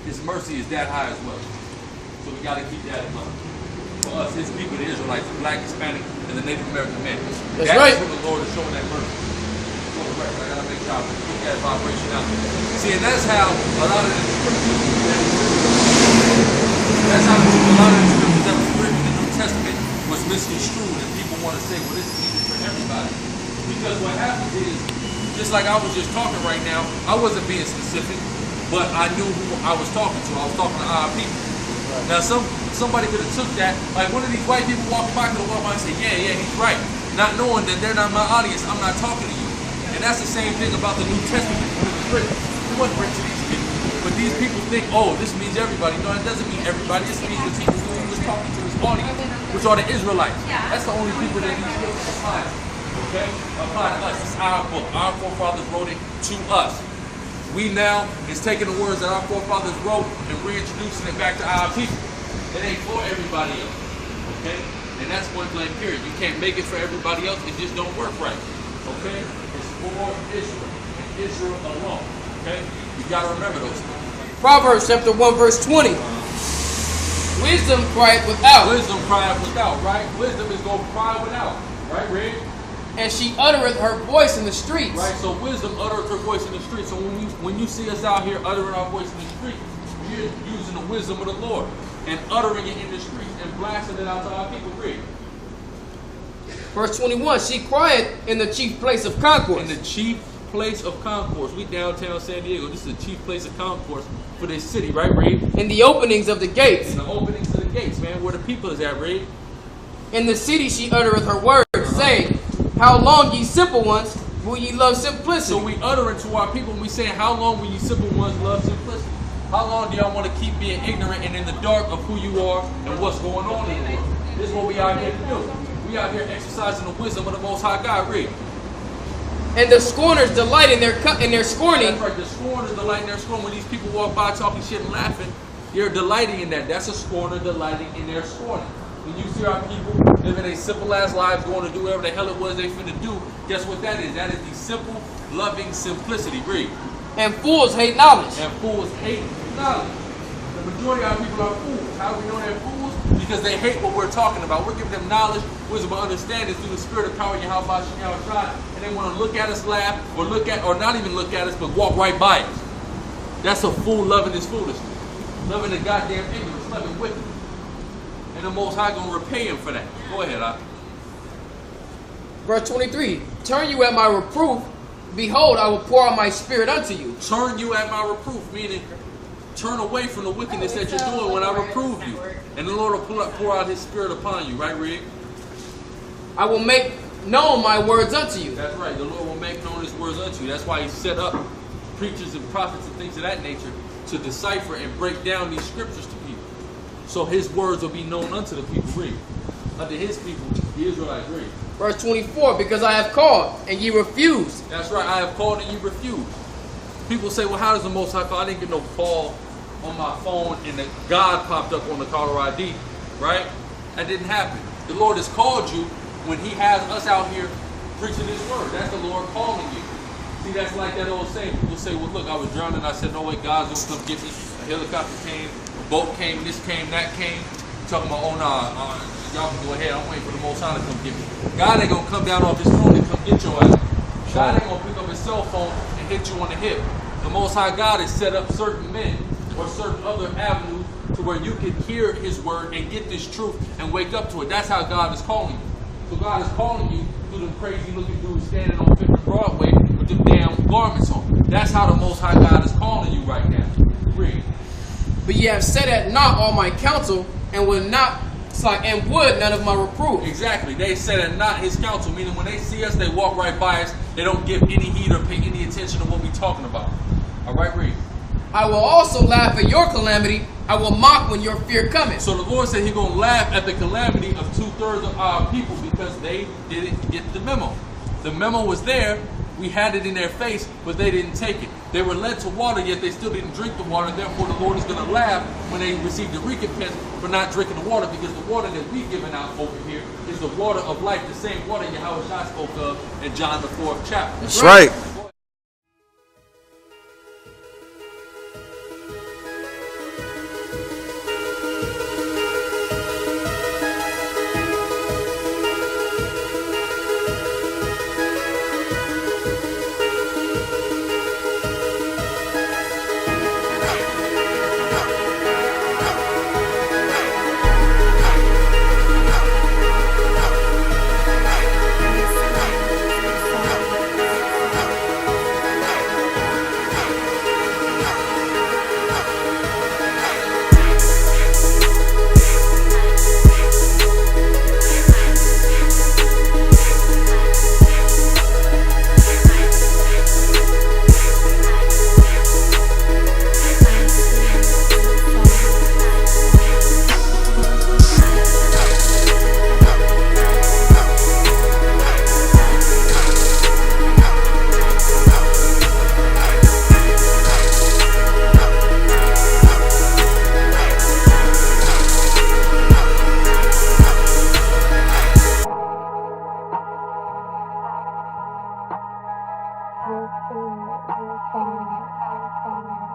His mercy is that high as well. So we got to keep that in mind. For us, his people, the Israelites, the Black, Hispanic, and the Native American men.
That's right.
Where the Lord is showing that mercy. So I got to make sure I put that vibration out. See, and that's how a lot of the scriptures, that's how a lot of the scriptures that was written in the New Testament was misconstrued, and people want to say, well, this is needed for everybody. Because what happens is, just like I was just talking right now, I wasn't being specific, but I knew who I was talking to. I was talking to our people. Now, somebody could have took that, like one of these white people walking by could have walked by and say, yeah, he's right. Not knowing that they're not my audience, I'm not talking to you. And that's the same thing about the New Testament when it was written. It wasn't written to these people. But these people think, oh, this means everybody. No, it doesn't mean everybody. This means the people who he was talking to his audience, which are the Israelites. That's the only people that these scriptures apply to. Okay? Apply to us. It's our book. Our forefathers wrote it to us. We now is taking the words that our forefathers wrote and reintroducing it back to our people. It ain't for everybody else. Okay? And that's point blank period. You can't make it for everybody else. It just don't work right. Okay? It's for Israel. And Israel alone. Okay? You gotta remember those things.
Proverbs chapter 1, verse 20. Wisdom crieth without.
Wisdom crieth without, right? Wisdom is gonna cry without. Right, Red?
And she uttereth her voice in the streets.
Right, so wisdom uttereth her voice in the streets. So when you see us out here uttering our voice in the street, we're using the wisdom of the Lord and uttering it in the streets and blasting it out to our people. Read.
Verse 21, she crieth in the chief place of concourse.
In the chief place of concourse. We downtown San Diego. This is the chief place of concourse for this city, right, Reed?
In the openings of the gates.
In the openings of the gates, man, where the people is at, Reed.
In the city she uttereth her words, saying, how long, ye simple ones, will ye love simplicity?
So we uttering to our people, and we saying, how long will ye simple ones love simplicity? How long do y'all want to keep being ignorant and in the dark of who you are and what's going on in the world? This is what we out here to do. We out here exercising the wisdom of the Most High God. Read.
And the scorners delight in their scorning.
That's right, the scorners delight in their scorning. When these people walk by talking shit and laughing, they're delighting in that. That's a scorner delighting in their scorning. When you see our people living a simple ass lives, going to do whatever the hell it was they finna do, guess what that is? That is the simple, loving simplicity. Read.
And fools hate knowledge.
And fools hate knowledge. The majority of our people are fools. How do we know they're fools? Because they hate what we're talking about. We're giving them knowledge, wisdom, and understanding through the spirit of power, Yahweh, and they want to look at us, laugh, or not even look at us, but walk right by us. That's a fool loving his foolishness. Loving the goddamn ignorance, loving wickedness. And the Most High gonna repay him for that. Go ahead, Ak.
Verse 23. Turn you at my reproof. Behold, I will pour out my spirit unto you.
Turn you at my reproof, meaning turn away from the wickedness that you're doing when I reprove you. And the Lord will pour out his spirit upon you, right, Rig?
I will make known my words unto you.
That's right. The Lord will make known his words unto you. That's why he set up preachers and prophets and things of that nature to decipher and break down these scriptures to people. So his words will be known unto the people. Read. Unto his people, the Israelites. Read.
Verse 24, because I have called and ye refused.
That's right. I have called and you refused. People say, well, how does the Most High call? I didn't get no call on my phone and the God popped up on the caller ID. Right? That didn't happen. The Lord has called you when he has us out here preaching His word. That's the Lord calling you. See, that's like that old saying. People say, well, look, I was drowning. I said, no way, God's going to come get me. A helicopter came, a boat came, this came, that came. Talking about, oh, nah, y'all can go ahead. I'm waiting for the Most High to come get me. God ain't going to come down off His throne and come get your ass. God ain't going to pick up His cell phone and hit you on the hip. The Most High God has set up certain men or certain other avenues to where you can hear His word and get this truth and wake up to it. That's how God is calling you. So God is calling you through them crazy looking dudes standing on 50th Broadway with them damn garments on. That's how the Most High God is calling you right now. Read.
But ye have set at naught all my counsel, and would not, and would none of my reproof.
Exactly. They set at naught His counsel, meaning when they see us, they walk right by us. They don't give any heed or pay any attention to what we're talking about. All right, read.
I will also laugh at your calamity. I will mock when your fear cometh.
So the Lord said He's going to laugh at the calamity of 2/3 of our people because they didn't get the memo. The memo was there. We had it in their face, but they didn't take it. They were led to water, yet they still didn't drink the water. Therefore, the Lord is going to laugh when they receive the recompense for not drinking the water, because the water that we've given out over here is the water of life, the same water Yahweh spoke of in John the 4th chapter.
That's right.
You'll see it. You'll find it.